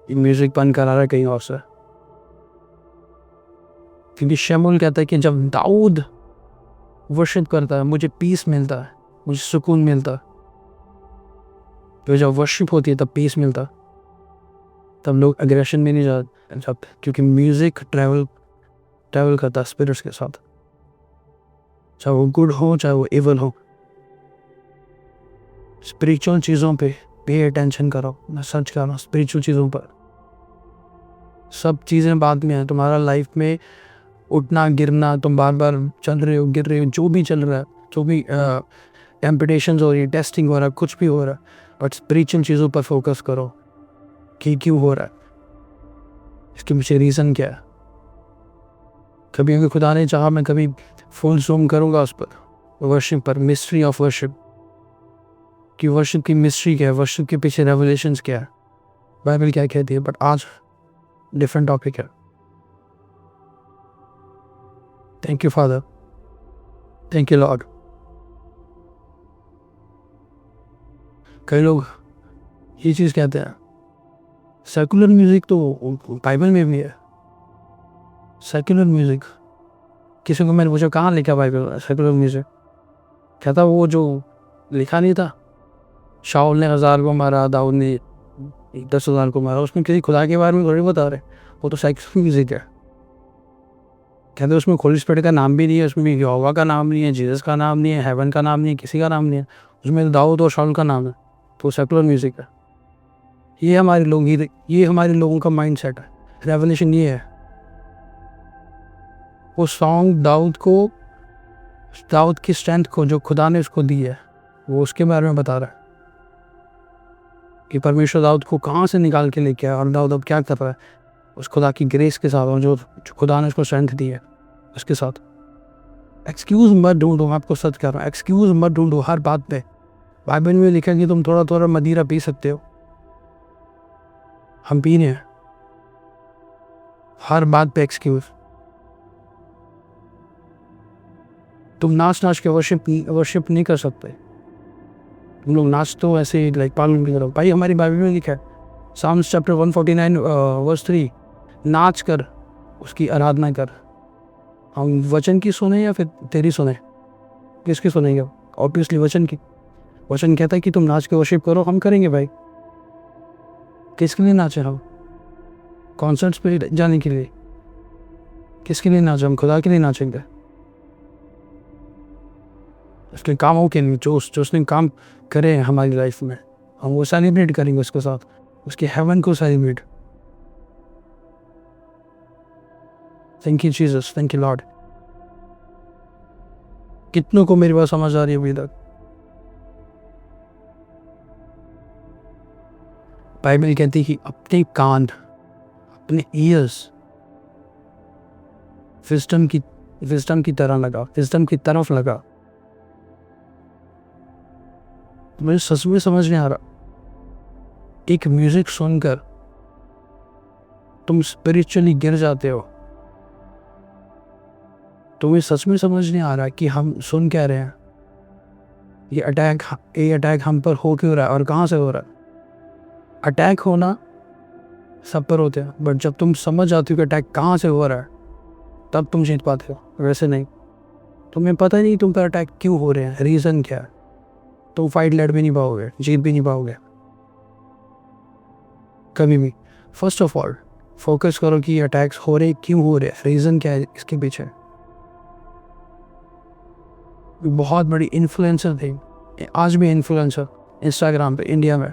ये म्यूज़िक बंद करा रहा है कहीं और से। क्योंकि शमूल कहता है कि जब दाऊद वर्शिप करता है, मुझे पीस मिलता है, मुझे सुकून मिलता है। तो जब वर्शिप होती है तब पीस मिलता है, तब लोग एग्रेशन में नहीं जाते, जब क्योंकि म्यूज़िक ट्रैवल करता है स्पिरिट्स के साथ, चाहे वो गुड हो चाहे वो एवल हो। स्पिरिचुअल चीज़ों पे अटेंशन करो, मैं सच कर रहा हूँ, स्पिरिचुअल चीज़ों पर। सब चीज़ें बाद में हैं, तुम्हारा लाइफ में उठना गिरना, तुम बार बार चल रहे हो गिर रहे हो, जो भी चल रहा है, जो भी टेम्पटेशंस हो रही है, टेस्टिंग हो रहा है, कुछ भी हो रहा है, बट स्पिरिचुअल चीज़ों पर फोकस करो कि क्यों हो रहा है, इसके पीछे रीज़न क्या है। कभी अगर खुदा ने चाहा मैं कभी फुल जूम करूँगा उस पर, वर्शिप पर, मिस्ट्री ऑफ वर्शिप, कि वर्शिप की मिस्ट्री क्या है, वर्शिप के पीछे रेवलेशंस क्या है, बाइबल क्या कहती है। बट आज डिफरेंट टॉपिक है। Thank you father, thank you Lord. कई लोग ये चीज़ कहते हैं, सेकुलर म्यूज़िक तो बाइबल में भी है। सेकुलर म्यूज़िक, किसी को मैंने पूछा कहाँ लिखा बाइबल सेकुलर म्यूज़िक, कहता वो जो लिखा नहीं था, शाऊल ने 1000 को मारा, दाऊद ने 10,000 को मारा, उसमें किसी खुदा के बारे में थोड़ी बता रहे, वो तो सेकुलर म्यूज़िक है। कहते उसमें होली स्पिरिट का नाम भी नहीं है, उसमें यहोवा का नाम नहीं है, जीसस का नाम नहीं है, हेवन का नाम नहीं है, किसी का नाम नहीं है, उसमें दाऊद और शाऊल का नाम है, तो सेकुलर म्यूज़िक है। ये हमारे लोगों का माइंड सेट है। रेवलेशन ये है, वो सॉन्ग दाऊद की स्ट्रेंथ को जो खुदा ने उसको दी है, वो उसके बारे में बता रहा है कि परमेश्वर दाऊद को कहाँ से निकाल के लेके आया और दाऊद अब क्या कर रहा है उस खुदा की ग्रेस के साथ, और जो खुदा ने उसको स्ट्रेंथ दी है उसके साथ। एक्सक्यूज़ मत ढूंढो, मैं आपको सच कह रहा हूँ, एक्सक्यूज़ मत ढूंढो हर बात पे। बाइबल में लिखा है कि तुम थोड़ा थोड़ा मदिरा पी सकते हो, हम पीने हैं, हर बात पे एक्सक्यूज़। तुम नाच के वर्शिप नहीं कर सकते, तुम लोग नाच तो ऐसे लाइक पालन नहीं करो। भाई हमारी बाइबल में लिखा है, साम्स चैप्टर 149 वर्स 3, नाच कर उसकी आराधना कर। हम वचन की सुने या फिर तेरी सुने, किसकी सुनेंगे? ऑब्वियसली वचन की। वचन कहता है कि तुम नाच के वर्शिप करो, हम करेंगे भाई। किसके लिए नाचे हम? कॉन्सर्ट्स पे जाने के लिए? किसके लिए नाचे हम? खुदा के लिए नाचेंगे, उसके कामों के लिए, जो उसने काम करे हमारी लाइफ में, हम वो सेलिब्रेट करेंगे उसके साथ, उसके हेवन को celebrate. Thank you Jesus, thank you Lord. कितनों को मेरी बात समझ आ रही है अभी तक? बाइबल कहती है कि अपने कान, अपने ईयर्स विजडम की तरह लगा, विजडम की तरफ लगा। मुझे सच में समझ नहीं आ रहा, एक म्यूजिक सुनकर तुम स्पिरिचुअली गिर जाते हो। तुम्हें सच में समझ नहीं आ रहा कि हम सुन क्या रहे हैं, ये अटैक हम पर हो क्यों रहा है और कहाँ से हो रहा है। अटैक होना सब पर होते हैं, बट जब तुम समझ जाते हो कि अटैक कहाँ से हो रहा है, तब तुम जीत पाते हो। वैसे नहीं, तुम्हें पता नहीं तुम पर अटैक क्यों हो रहे हैं, रीज़न क्या है, तुम फाइट लड़ भी नहीं पाओगे, जीत भी नहीं पाओगे कभी भी। फर्स्ट ऑफ ऑल फोकस करो कि अटैक्स हो रहे क्यों हो रहे, रीज़न क्या है इसके पीछे। बहुत बड़ी इन्फ्लुएंसर थी, आज भी इन्फ्लुएंसर इंस्टाग्राम पे इंडिया में,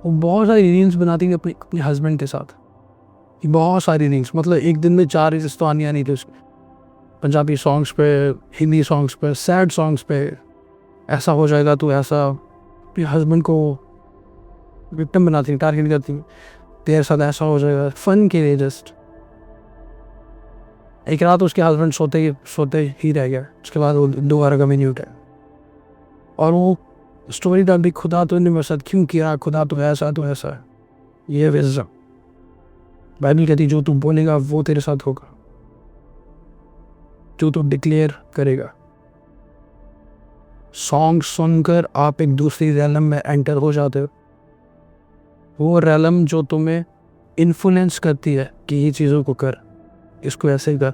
वो बहुत सारी रील्स बनाती थी अपने अपने हस्बैंड के साथ। बहुत सारी रील्स, मतलब एक दिन में 4 रील्स तो आनी आनी थी उसकी, पंजाबी सॉन्ग्स पे, हिंदी सॉन्ग्स पे, सैड सॉन्ग्स पे। ऐसा हो जाएगा तो ऐसा, अपने हस्बैंड को विक्टिम बनाती, टारगेट करती, तेरे साथ ऐसा हो जाएगा, फन के लिए जस्ट। एक रात उसके हस्बैंड सोते ही रह गया, उसके बाद वो दोबारा कभी नहीं उठा। और वो स्टोरी डालती, खुदा तूने मेरे साथ क्यों किया, खुदा तो ऐसा तो ऐसा। ये विज़डम, बाइबल कहती जो तू बोलेगा वो तेरे साथ होगा, जो तू डिक्लेयर करेगा। सॉन्ग सुनकर आप एक दूसरी रैलम में एंटर हो जाते हो, वो रैलम जो तुम्हें इन्फ्लुएंस करती है कि ये चीज़ों को कर, इसको ऐसे कर,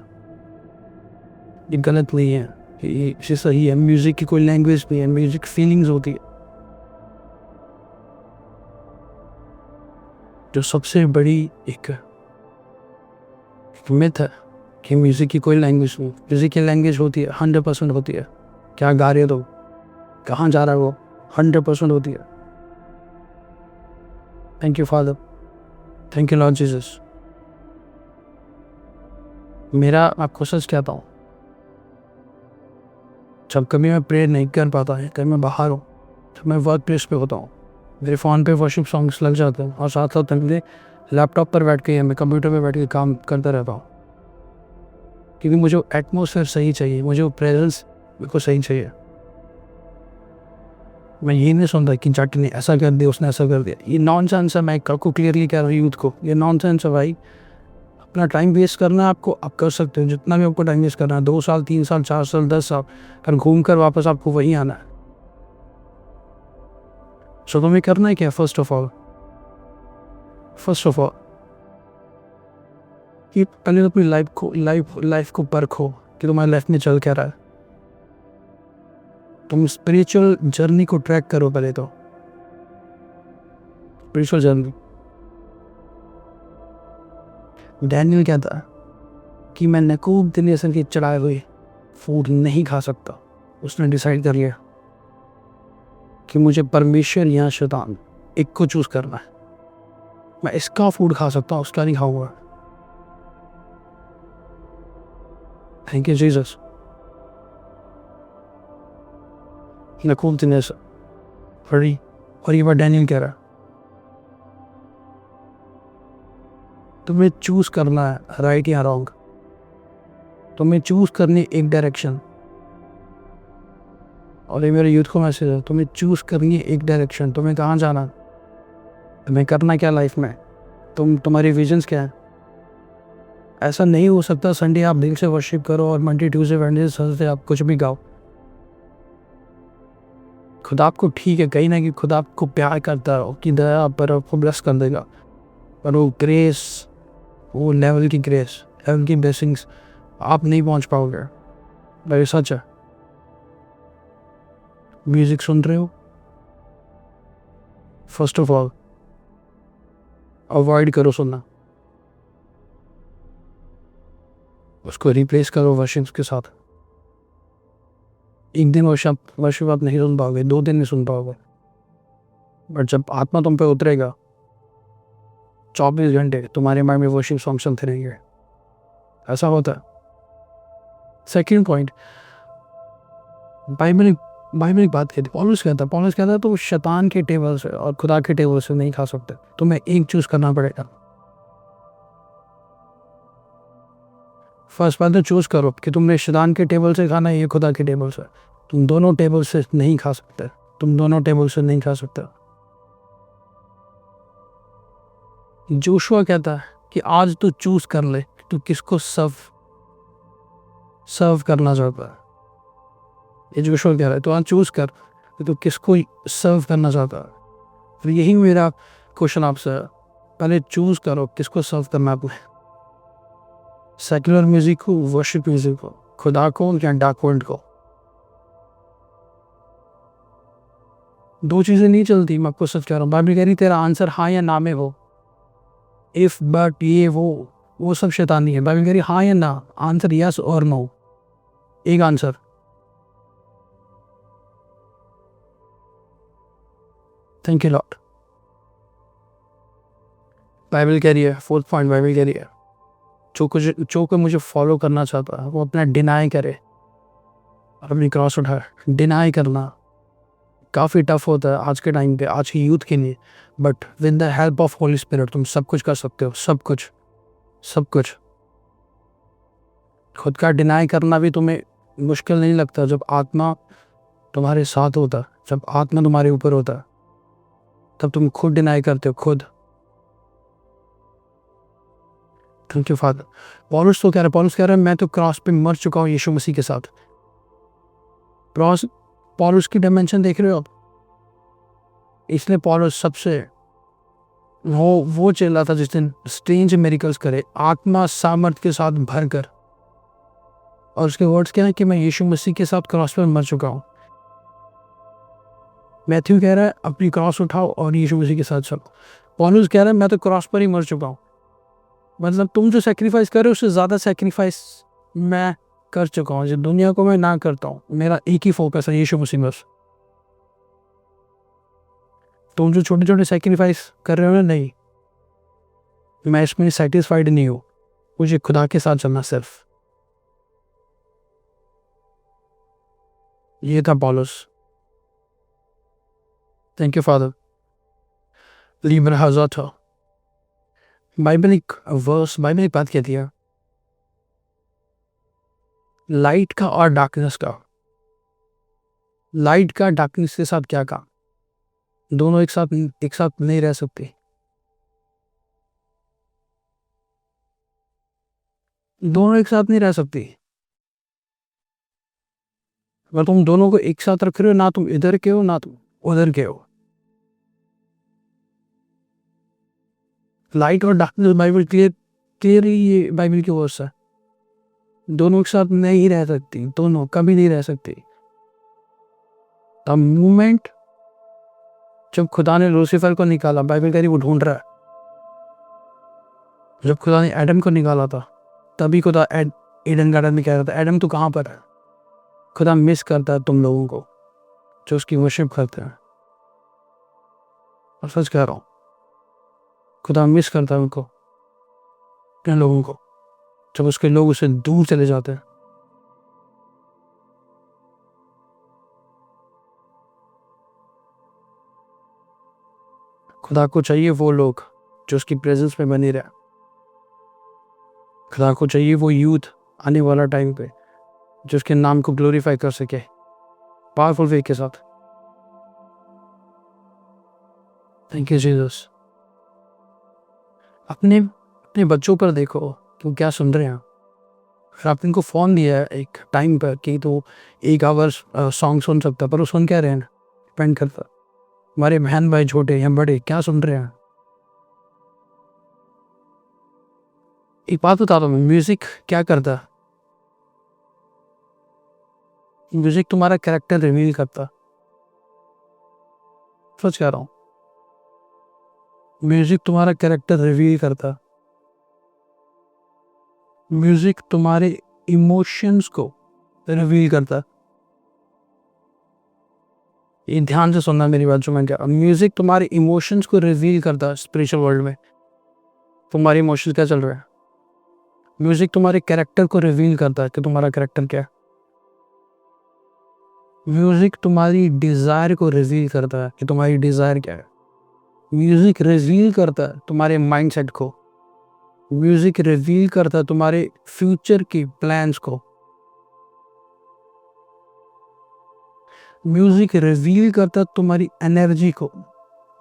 ये गलत नहीं है, ये सही है। म्यूज़िक की कोई लैंग्वेज नहीं है, म्यूज़िक फीलिंग्स होती है। जो सबसे बड़ी एक मिथ है कि म्यूज़िक की कोई लैंग्वेज नहीं, म्यूज़िक की लैंग्वेज होती है, 100% होती है। क्या गा रहे हो तो, कहाँ जा रहा है वो, 100% होती है। Thank you father, thank you Lord Jesus. मेरा आपको सच कहता हूँ, जब कभी मैं प्रेयर नहीं कर पाता है, कभी मैं बाहर हूँ, जब मैं वर्क प्लेस पे होता हूँ, मेरे फ़ोन पे वर्शिप सॉन्ग्स लग जाते हैं और साथ साथ मेरे लैपटॉप पर बैठ के या मैं कंप्यूटर पे बैठ के काम करता रहता हूँ, क्योंकि मुझे एटमॉस्फेयर सही चाहिए, मुझे वो प्रेजेंस मेरे को सही चाहिए। मैं ये नहीं सुनता कि जाट ने ऐसा कर दिया, उसने ऐसा कर दिया। ये नॉनसेंस है, मैं आपको क्लियरली कह रहा हूँ यूथ को, ये नॉनसेंस है भाई। अपना टाइम वेस्ट करना है आपको, आप कर सकते हो जितना भी आपको टाइम वेस्ट करना है, 2 साल 3 साल 4 साल 10 साल, कर घूम कर वापस आपको वहीं आना है। सो तुम्हें करना है क्या, फर्स्ट ऑफ ऑल कि पहले तो अपनी लाइफ को परखो कि तुम्हारी लाइफ में चल क्या रहा है। तुम स्पिरिचुअल जर्नी को ट्रैक करो पहले तो, स्पिरिचुअल जर्नी। डैनियल कहता है कि मैं नेबूकदनेस्सर के चढ़ाए हुए फूड नहीं खा सकता। उसने डिसाइड कर लिया कि मुझे परमेश्वर या शैतान एक को चूज करना है, मैं इसका फूड खा सकता हूँ, उसका नहीं खाऊंगा। Thank you Jesus. नेबूकदनेस्सर पढ़ी, और ये बात डैनियल कह रहा है, तुम्हें चूज करना है राइट या रॉन्ग, तुम्हें चूज करनी एक डायरेक्शन। और ये मेरे यूथ को मैसेज है, तुम्हें चूज करनी है एक डायरेक्शन। तुम्हें कहाँ जाना, तुम्हें करना क्या लाइफ में, तुम्हारी विजन्स क्या है। ऐसा नहीं हो सकता संडे आप दिल से वर्शिप करो और मंडे ट्यूसडे वेडनेसडे थर्सडे आप कुछ भी गाओ। खुदा आपको, ठीक है कहीं ना कहीं खुदा आपको प्यार करता है कि दया पर आपको ब्लेस कर देगा, पर वो ग्रेस, वो लेवल की ग्रेस, लेवल की ब्लेसिंग्स आप नहीं पहुंच पाओगे। भाई सच है। म्यूजिक सुन रहे हो, फर्स्ट ऑफ ऑल अवॉइड करो सुनना, उसको रिप्लेस करो वर्शिप के साथ। एक दिन वर्शिप आप नहीं सुन पाओगे, 2 दिन नहीं सुन पाओगे, बट जब आत्मा तुम पे उतरेगा 24 घंटे तुम्हारे माइंड में वर्शिप सॉन्ग सुनते रहेंगे। ऐसा होता है। सेकंड पॉइंट, बाइबल एक बात कहती, पौलुस कहता है तो शैतान के टेबल से और खुदा के टेबल से नहीं खा सकते, तुम्हें एक चूज करना पड़ेगा। फर्स्ट बात तो चूज करो कि तुमने शैतान के टेबल से खाना है या खुदा के टेबल से। तुम दोनों टेबल से नहीं खा सकते। जोशुआ कहता है कि आज तू चूज कर ले कि तू किसको सर्व करना चाहता है। ये जोशुआ कह रहा है तो आज चूज कर कि तू किसको सर्व करना चाहता है। फिर यही मेरा क्वेश्चन आपसे है, पहले चूज करो किसको सर्व करना है। सेक्युलर म्यूजिक को, वर्शिप म्यूजिक को, खुदा को या डार्क वर्ल्ड को। 2 चीजें नहीं चलती, मैं आपको सच कह रहा हूँ। बाइबल कह रही तेरा आंसर हाँ या ना में हो, इफ, बट, ये वो सब शैतानी है। बाइबल कह रही हाँ या ना, आंसर यस और नो, एक answer. Thank you Lord. Bible कह रही है, फोर्थ पॉइंट, बाइबल कह रही है जो कोई मुझे फॉलो करना चाहता है वो अपना डिनाई करे और अपनी क्रॉस उठाए। डिनाई करना काफ़ी टफ होता है आज के टाइम पे, आज की यूथ के लिए, but with the help of Holi spirit तुम सब कुछ कर सकते हो, सब कुछ, सब कुछ। खुद का डिनाई करना भी तुम्हें मुश्किल नहीं लगता जब आत्मा तुम्हारे साथ होता, जब आत्मा तुम्हारे ऊपर होता, तब तुम खुद डिनाई करते हो, खुद। Thank you father. पौलुस तो कह रहा है, पौलुस कह रहा है मैं तो क्रॉस पे मर चुका हूँ यीशु मसीह के साथ। पौलुस की डायमेंशन देख रहे हो आप? इसलिए पौलुस सबसे वो चला था जिस दिन स्ट्रेंज मिरेकल्स करे, आत्मा सामर्थ के साथ भर कर, और उसके वर्ड्स क्या है कि मैं यीशु मसीह के साथ क्रॉस पर मर चुका हूँ। मैथ्यू कह रहा है अपनी क्रॉस उठाओ और यीशु मसीह के साथ चलो। पौलुस कह रहा है मैं तो क्रॉस पर ही मर चुका हूँ। मतलब तुम जो सेक्रीफाइस कर रहे हो उससे ज़्यादा सेक्रीफाइस मैं कर चुका हूँ, जो दुनिया को मैं ना करता हूँ। मेरा एक ही फोकस है, यीशु मसीह बस। तुम जो छोटे छोटे सेक्रीफाइस कर रहे हो ना, नहीं, मैं इसमें सेटिस्फाइड नहीं हूँ, मुझे खुदा के साथ चलना सिर्फ। ये था पौलुस। Thank you father. लीबर हज़ा था। बाइबल एक बात कहती है, लाइट का और डार्कनेस का, लाइट का डार्कनेस के साथ क्या काम, दोनों एक साथ नहीं रह सकते। दोनों एक साथ नहीं रह सकती। अगर तुम दोनों को एक साथ रख रहे हो, ना तुम इधर के हो ना तुम उधर के हो। लाइट और डार्कनेस बाइबल क्लियरली ये बाइबल की वर्स है। दोनों एक साथ नहीं रह सकती, दोनों कभी नहीं रह सकती। द मोमेंट जब खुदा ने लूसीफर को निकाला, बाइबल कह रही वो ढूंढ रहा है। जब खुदा ने एडम को निकाला था, तभी खुदा ईडन गार्डन में कह रहा था एडम तू कहाँ पर है। खुदा मिस करता है तुम लोगों को जो उसकी वर्शिप करते हैं। और सच कह रहा हूँ, खुदा मिस करता है उनको, इन लोगों को, जब उसके लोग उससे दूर चले जाते हैं। खुदा को चाहिए वो लोग जो उसकी प्रेजेंस में बने रहे। खुदा को चाहिए वो यूथ आने वाला टाइम पे जो उसके नाम को ग्लोरीफाई कर सके पावरफुल वे के साथ। Thank you Jesus. अपने बच्चों पर देखो कि वो क्या सुन रहे हैं। अगर आपने इनको फ़ोन दिया है एक टाइम पर कि तो 1 आवर सॉन्ग सुन सकता, पर वो सुन क्या रहे हैं डिपेंड करता। हमारे बहन भाई छोटे या बड़े क्या सुन रहे हैं। एक बात बता दो, म्यूजिक क्या करता है? म्यूजिक तुम्हारा कैरेक्टर रिवील करता। सच कह रहा हूँ, म्यूजिक तुम्हारा कैरेक्टर रिवील करता। म्यूजिक तुम्हारे इमोशंस को रिवील करता। ये ध्यान से सुनना मेरी बात जो मैं कह रहा हूँ। म्यूजिक तुम्हारे इमोशंस को रिवील करता है। स्पिरिचुअल वर्ल्ड में तुम्हारे इमोशंस क्या चल रहे हैं। म्यूजिक तुम्हारे कैरेक्टर को रिवील करता है कि तुम्हारा कैरेक्टर क्या है। म्यूजिक तुम्हारी डिजायर को रिवील करता है कि तुम्हारी डिजायर क्या है। म्यूजिक रिवील करता है तुम्हारे माइंडसेट को। म्यूजिक रिवील करता है तुम्हारे फ्यूचर की प्लान्स को। म्यूजिक रिवील करता है तुम्हारी एनर्जी को,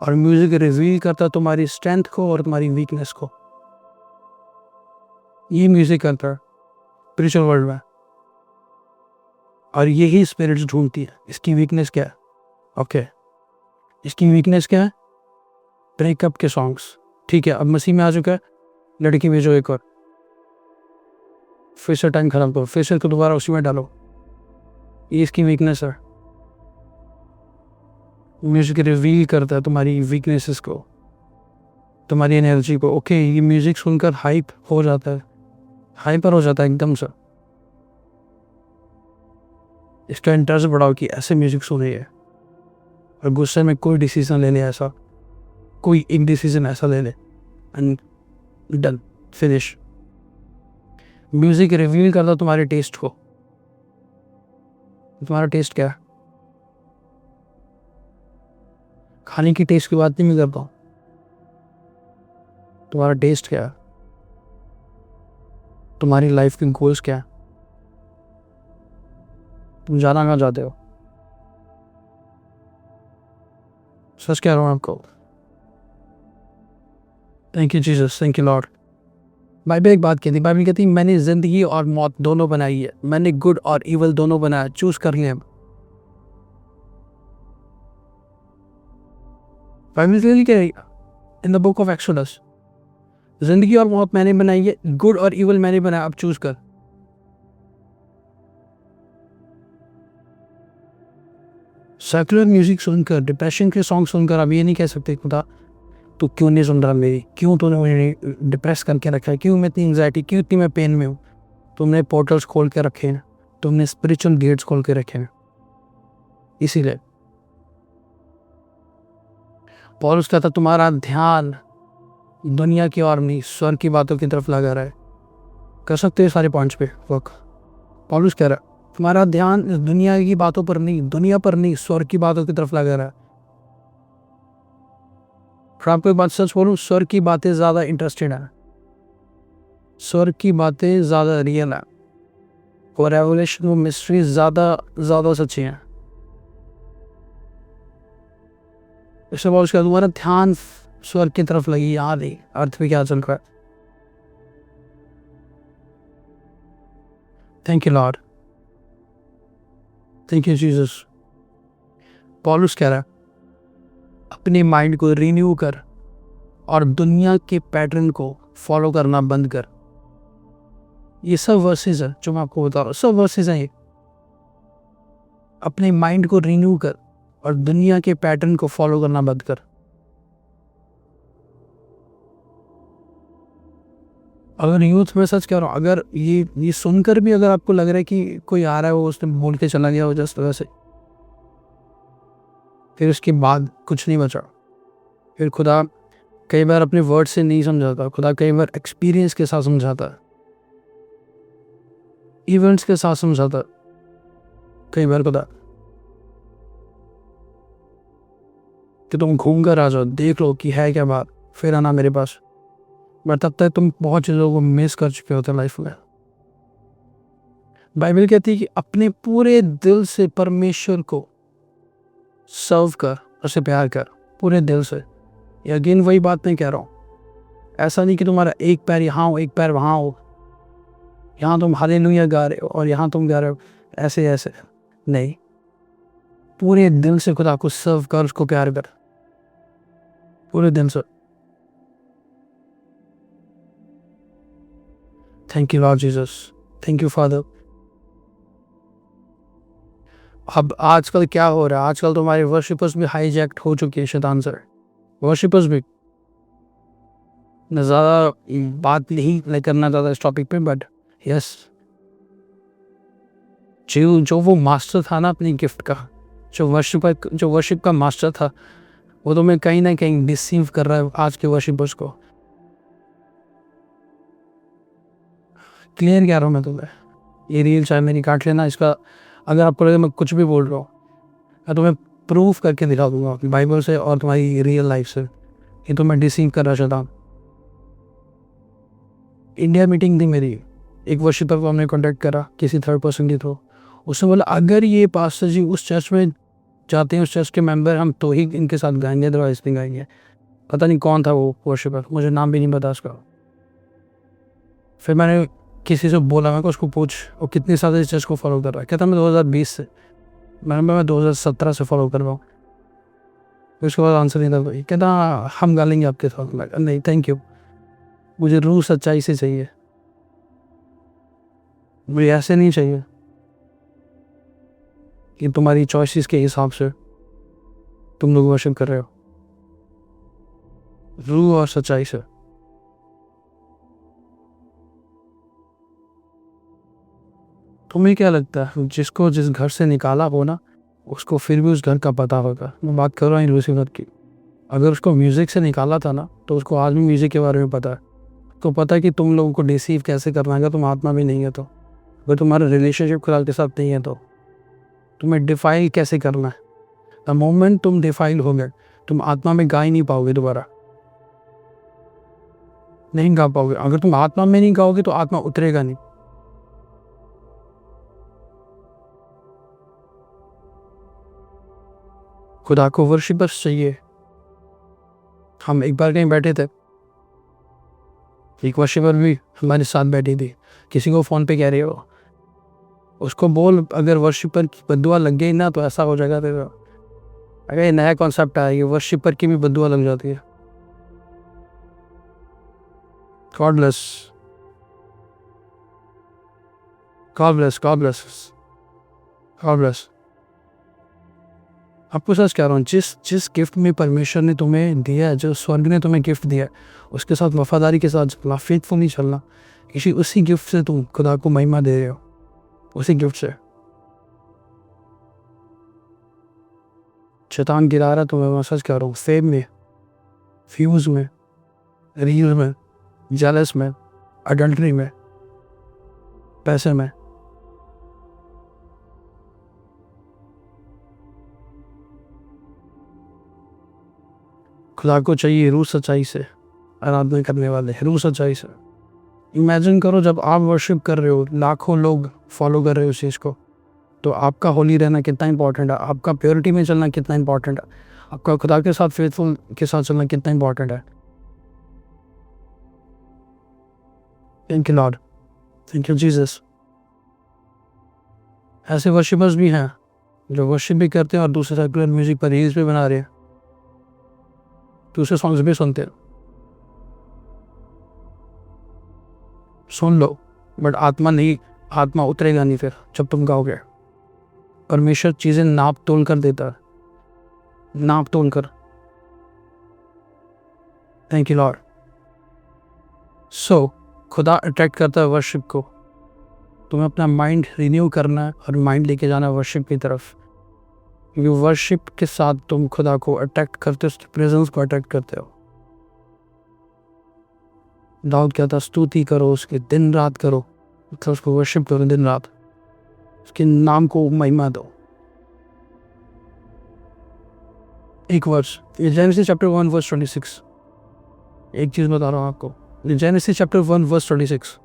और म्यूजिक रिवील करता है तुम्हारी स्ट्रेंथ को और तुम्हारी वीकनेस को। ये म्यूजिक करता है स्पिरिचुअल वर्ल्ड में, और यही स्पिरिट्स ढूंढती है इसकी वीकनेस क्या है। ओके, इसकी वीकनेस क्या है? ब्रेकअप के सॉन्ग्स। ठीक है, अब मसीह में आ चुका है, लड़की भेजो एक और, फिर से टाइम खराब करो, फिर से दोबारा उसी में डालो। ये इसकी वीकनेस है। म्यूजिक रिवील करता है तुम्हारी वीकनेसेस को, तुम्हारी एनर्जी को। ओके, ये म्यूज़िक सुनकर हाइप हो जाता है, हाइपर हो जाता है एकदम से। इसका इंटरेस्ट बढ़ाओ कि ऐसे म्यूज़िक सुनिए, और गुस्से में कोई डिसीजन ले ले, ऐसा कोई एक डिसीजन ऐसा ले ले and done, finish. Music reveal करता तुम्हारे टेस्ट को। तुम्हारा टेस्ट क्या है? खाने की टेस्ट की बात नहीं मैं करता हूँ, तुम्हारा टेस्ट क्या है? तुम्हारी लाइफ के गोल्स क्या है? तुम जाना कहाँ चाहते हो? सच कह रहा हूँ आपको। Thank you Jesus, thank you Lord. Bible एक बात कहती, बाइबल कहती मैंने जिंदगी और मौत दोनों बनाई है, मैंने गुड और इवल दोनों बनाया, चूज कर लिया। बाइबल कह रही इन द बुक ऑफ एक्सोडस, जिंदगी और मौत मैंने बनाई है, गुड और इवल मैंने बनाया, अब चूज कर। सेकुलर म्यूजिक सुनकर, डिप्रेशन के सॉन्ग सुनकर आप ये नहीं कह सकते खुदा तू क्यों नहीं सुन रहा मेरी, क्यों तूने मुझे डिप्रेस करके रखा है, क्यों मैं इतनी एंग्जाइटी, क्यों इतनी मैं पेन में हूँ। तुमने पोर्टल्स खोल के रखे हैं, तुमने स्पिरिचुअल गेट्स खोल के रखे हैं। इसीलिए पौलुस कहता तुम्हारा ध्यान दुनिया की ओर नहीं, स्वर्ग की बातों की तरफ लगा रहा है। कर सकते हैं सारे पॉइंट्स पे वर्क। पौलुस कह रहा है तुम्हारा ध्यान दुनिया की बातों पर नहीं, दुनिया पर नहीं, स्वर्ग की बातों की तरफ लगा रहा है। फिर आपको एक बात सच बोलूं, स्वर्ग की बातें ज्यादा इंटरेस्टेड है, स्वर्ग की बातें ज्यादा रियल है, और रेवलेशन वो मिस्ट्री ज्यादा सच्ची है। इससे बहुत उसका तुम्हारा ध्यान स्वर्ग की तरफ लगी, याद ही अर्थ में क्या चल रहा है। Thank you Lord, thank you Jesus. पौलुस कह रहा है अपने माइंड को रिन्यू कर और दुनिया के पैटर्न को फॉलो करना बंद कर। ये सब वर्सेस है जो मैं आपको बता रहा हूँ, सब वर्सेस हैं ये। अपने माइंड को रिन्यू कर और दुनिया के पैटर्न को फॉलो करना बंद कर। अगर यूथ में सच कह रहा हूँ, अगर ये सुनकर भी अगर आपको लग रहा है कि कोई आ रहा है वो उसने बोल के चला गया हो जस्ट वैसे, फिर उसके बाद कुछ नहीं बचा। फिर खुदा कई बार अपने वर्ड से नहीं समझाता, खुदा कई बार एक्सपीरियंस के साथ समझाता है, इवेंट्स के साथ समझाता है। कई बार खुदा कि तुम घूम कर आ जाओ, देख लो कि है क्या बात, फिर आना मेरे पास। बट तब तक तुम बहुत चीज़ों को मिस कर चुके होते लाइफ में। बाइबल कहती है कि अपने पूरे दिल से परमेश्वर को सर्व कर, उसे प्यार कर पूरे दिल से। अगेन वही बात मैं कह रहा हूँ, ऐसा नहीं कि तुम्हारा एक पैर यहाँ हो एक पैर वहाँ हो, यहाँ तुम हालेलुया गा रहे हो और यहाँ तुम गा रहे हो ऐसे ऐसे, नहीं। पूरे दिल से खुदा को सर्व कर, उसको प्यार कर पूरे दिल से। Thank you Lord Jesus, thank you father. अब आजकल क्या हो रहा है, आजकल तो हमारे वर्शिपर्स भी हाईजैक्ट हो चुके हैं शैतान से। वर्शिपर्स भी, मैं ज़्यादा बात नहीं करना चाहता इस टॉपिक पे, बट यस, जो वो मास्टर था ना अपनी गिफ्ट का, जो वर्शिप का मास्टर था, वो तो मैं कहीं ना कहीं डिसीव कर रहा है आज के वर्शिपर्स को। क्लियर कह रहा हूँ मैं तुम्हें, ये रील चाहे मेरी काट लेना, इसका अगर आपको लगे मैं कुछ भी बोल रहा हूँ, मैं तुम्हें प्रूफ करके दिखा दूंगा बाइबल से और तुम्हारी रियल लाइफ से, ये तो मैं डिसीव कर रहा था। इंडिया मीटिंग थी मेरी, एक वर्शिपर को हमने कॉन्टेक्ट करा किसी थर्ड पर्सन के थ्रू। उसने बोला अगर ये पास्टर जी उस चर्च में जाते हैं, उस चर्च के मेंबर, हम तो ही इनके साथ गाएंगे, अदरवाइज नहीं गाएंगे। पता नहीं कौन था वो वर्शिपर, मुझे नाम भी नहीं पता उसका। फिर मैंने किसी से बोला, मैं उसको पूछ वो कितने साल से इस चर्च को फॉलो कर रहा है। कहता मैं 2020 से। मैं 2017 से फॉलो कर रहा हूँ। फिर उसके बाद आंसर नहीं था कोई। कहता हम गा लेंगे आपके साथ। मैं नहीं थैंक यू, मुझे रूह सच्चाई से चाहिए, मुझे ऐसे नहीं चाहिए कि तुम्हारी चॉइसेस के हिसाब से तुम लोग वर्शिप कर रहे हो। रूह और सच्चाई से। तुम्हें क्या लगता है जिसको जिस घर से निकाला हो ना, उसको फिर भी उस घर का पता होगा? मैं बात कर रहा हूँ लूसीफर की। अगर उसको म्यूज़िक से निकाला था ना, तो उसको आज भी म्यूज़िक के बारे में पता है। तो पता है कि तुम लोगों को डिसीव कैसे करना है, तुम आत्मा भी नहीं है तो, अगर तुम्हारा रिलेशनशिप खुदा के साथ नहीं है तो तुम्हें डिफाइल कैसे करना है। द मोमेंट तुम डिफाइल हो गए, तुम आत्मा में गा ही नहीं पाओगे, दोबारा नहीं गा पाओगे। अगर तुम आत्मा में नहीं गाओगे तो आत्मा उतरेगा नहीं। खुदा को वर्शिपर्स चाहिए। हम एक बार कहीं बैठे थे, एक वर्शिपर भी हमारे साथ बैठी थी, किसी को फ़ोन पे कह रही हो, उसको बोल अगर वर्शिपर की बद्दुआ लग गई ना तो ऐसा हो जाएगा तेरा। अगर ये नया कॉन्सेप्ट आया, ये वर्शिपर की भी बद्दुआ लग जाती है। God bless, God bless, God bless, God bless. आपको सच कह रहा हूँ, जिस गिफ्ट में परमेश्वर ने तुम्हें दिया है, जो स्वर्ग ने तुम्हें गिफ्ट दिया है, उसके साथ वफादारी के साथ चलना, फेथफुली चलना। उसी गिफ्ट से तुम खुदा को महिमा दे रहे हो, उसी गिफ्ट से। शैतान गिरा रहा तुम्हें, मैं सच कह रहा हूँ, फेम में, फ्यूज में, रील में, जेलस में, अडल्ट्री में, पैसे में। खुदा को चाहिए रूह सच्चाई से आराधना करने वाले, रूह सच्चाई से। इमेजिन करो जब आप वर्शिप कर रहे हो, लाखों लोग फॉलो कर रहे हो उस चीज़ को, तो आपका होली रहना कितना इंपॉर्टेंट है, आपका प्योरिटी में चलना कितना इंपॉर्टेंट है, आपका खुदा के साथ फेथफुल के साथ चलना कितना इंपॉर्टेंट है। Thank you Lord, thank you Jesus. ऐसे वर्शिपर्स भी हैं जो वर्शिप भी करते हैं और दूसरे सेकुलर म्यूजिक पर रील्स भी बना रहे हैं, दूसरे सॉन्ग्स भी सुनते हैं। सुन लो, बट आत्मा नहीं, आत्मा उतरेगा नहीं फिर जब तुम गाओगे। परमेश्वर चीज़ें नाप तोल कर देता है, नाप तोल कर। Thank you Lord. सो खुदा अट्रैक्ट करता है वर्शिप को। तुम्हें अपना माइंड रिन्यू करना है और माइंड लेके जाना है वर्शिप की तरफ, क्योंकि वर्शिप के साथ तुम खुदा को अट्रैक्ट करते हो, उसकी प्रेजेंस को अट्रैक्ट करते हो। दाऊद कहता, स्तुति करो उसके, दिन रात करो, मतलब उसको वर्शिप करो दिन रात, उसके नाम को महिमा दो। एक वर्स, जेनेसिस चैप्टर 1 वर्स 26। एक चीज़ बता रहा हूँ आपको, जेनेसिस चैप्टर 1 वर्स 26।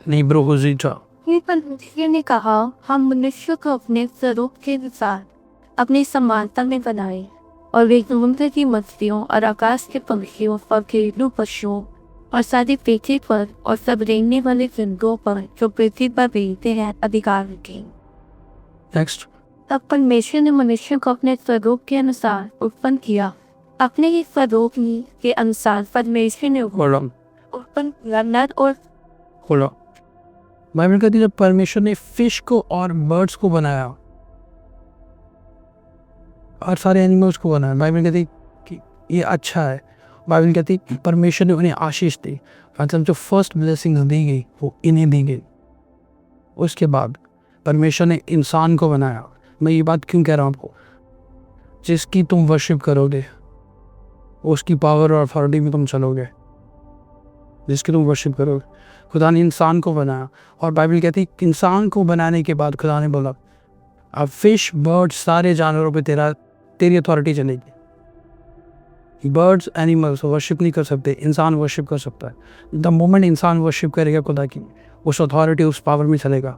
नहीं ब्रो, हुजीटा परमेश्वर ने कहा, हम मनुष्य को अपने स्वरूप के अनुसार अपनी समानता में बनाए, और वे समुद्र की मछलियों और आकाश के पंछियों और घरेलू पशुओं और सारी पृथ्वी पर और सब रेंगने वाले जंतुओं पर जो पृथ्वी पर रेंगते हैं अधिकार रखें। नेक्स्ट। तब परमेश्वर ने मनुष्य को अपने स्वरूप के अनुसार उत्पन्न किया, अपने ही स्वरूप के अनुसार परमेश्वर ने उत्पन्न किया, नर और खोलो। बाइबल कहती है जब परमेश्वर ने फिश को और बर्ड्स को बनाया और सारे एनिमल्स को बनाया, बाइबल कहती कि ये अच्छा है। बाइबल कहती परमेश्वर ने उन्हें आशीष दी, मतलब जो फर्स्ट ब्लेसिंग दी गई वो इन्हें दी गई। उसके बाद परमेश्वर ने इंसान को बनाया। मैं ये बात क्यों कह रहा हूँ आपको, जिसकी तुम वर्शिप करोगे उसकी पावर और अथॉरिटी में तुम चलोगे, जिसकी तुम वर्शिप करोगे। खुदा ने इंसान को बनाया, और बाइबल कहती इंसान को बनाने के बाद खुदा ने बोला अब फिश, बर्ड्स, सारे जानवरों पे तेरी अथॉरिटी चलेगी। बर्ड्स, एनिमल्स वर्शिप नहीं कर सकते, इंसान वर्शिप कर सकता है। द मोमेंट इंसान वर्शिप करेगा खुदा की, उस अथॉरिटी उस पावर में चलेगा,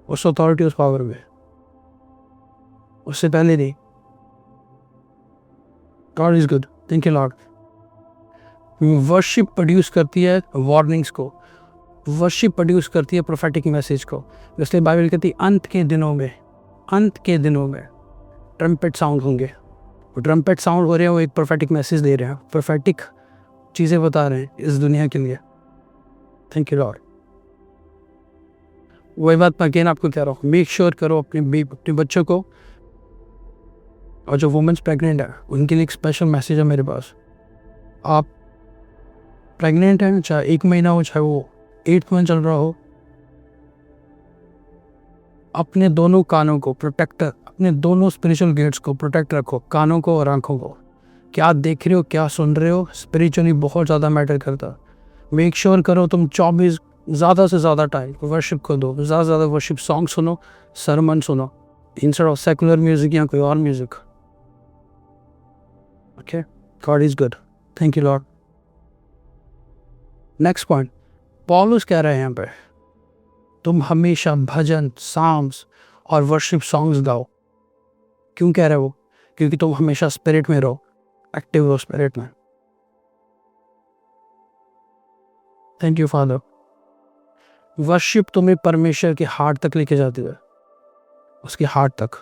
उस अथॉरिटी उस पावर में, उससे पहले नहीं। God is good, thank you Lord. Worship produce करती है वार्निंग्स को, वर्शिप प्रोड्यूस करती है प्रोफेटिक मैसेज को। इसलिए बाइबल कहती है अंत के दिनों में ट्रम्पेट साउंड होंगे। वो ट्रम्पेट साउंड हो रहे हैं, वो एक प्रोफेटिक मैसेज दे रहे हैं, प्रोफेटिक चीज़ें बता रहे हैं इस दुनिया के लिए। Thank you Lord. वही बात मैं अगेन आपको कह रहा हूँ, मेक श्योर करो अपने बच्चों को और जो वुमेन्स प्रेग्नेंट है उनके लिए एक स्पेशल मैसेज है मेरे पास। आप प्रेग्नेंट हैं, चाहे 1 महीना हो चाहे वो 8th मंथ चल रहा हो, अपने दोनों कानों को अपने दोनों स्पिरिचुअल गेट्स को प्रोटेक्ट रखो, कानों को और आंखों को। क्या देख रहे हो, क्या सुन रहे हो, स्पिरिचुअली बहुत ज़्यादा मैटर करता। मेक श्योर करो तुम 24 ज़्यादा से ज़्यादा टाइम वर्शिप को दो, ज़्यादा से ज़्यादा वर्शिप सॉन्ग सुनो, सरमन सुनो, इंस्टेड ऑफ सेकुलर म्यूजिक या कोई और music. Okay, God is good, thank you Lord. Next point, पॉलुस कह रहे हैं यहाँ पे, तुम हमेशा भजन, साम्स और वर्शिप सॉन्ग्स गाओ। क्यों कह रहे हो? क्योंकि तुम हमेशा स्पिरिट में रहो, एक्टिव हो स्पिरिट में। Thank you father. वर्शिप तुम्हें परमेश्वर के हार्ट तक लेके जाती है, उसके हार्ट तक।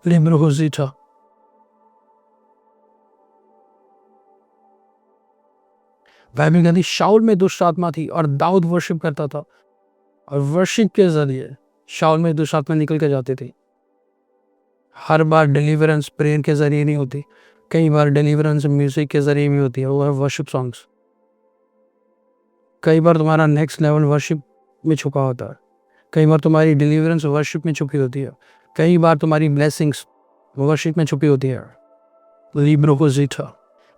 लिब्रोजीटा, बाइबल कहती शाऊल में दुष्ट आत्मा थी और दाऊद वर्शिप करता था, और वर्शिप के जरिए शाऊल में दुष्ट आत्मा निकल के जाती थी। हर बार डिलीवरेंस प्रेयर के जरिए नहीं होती, कई बार डिलीवरेंस म्यूजिक के जरिए भी होती है, वो है वर्शिप सॉन्ग्स। कई बार तुम्हारा नेक्स्ट लेवल वर्शिप में छुपा होता है, कई बार तुम्हारी डिलीवरेंस वर्शिप में छुपी होती है, कई बार तुम्हारी ब्लेसिंग्स वर्शिप में छुपी होती है। लिब्रोजीटा,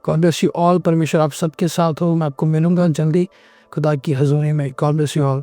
गॉड ब्लेस यू ऑल। परमेश्वर आप सबके साथ हो। मैं आपको मिलूंगा जल्दी खुदा की हजूरी में। God bless you all.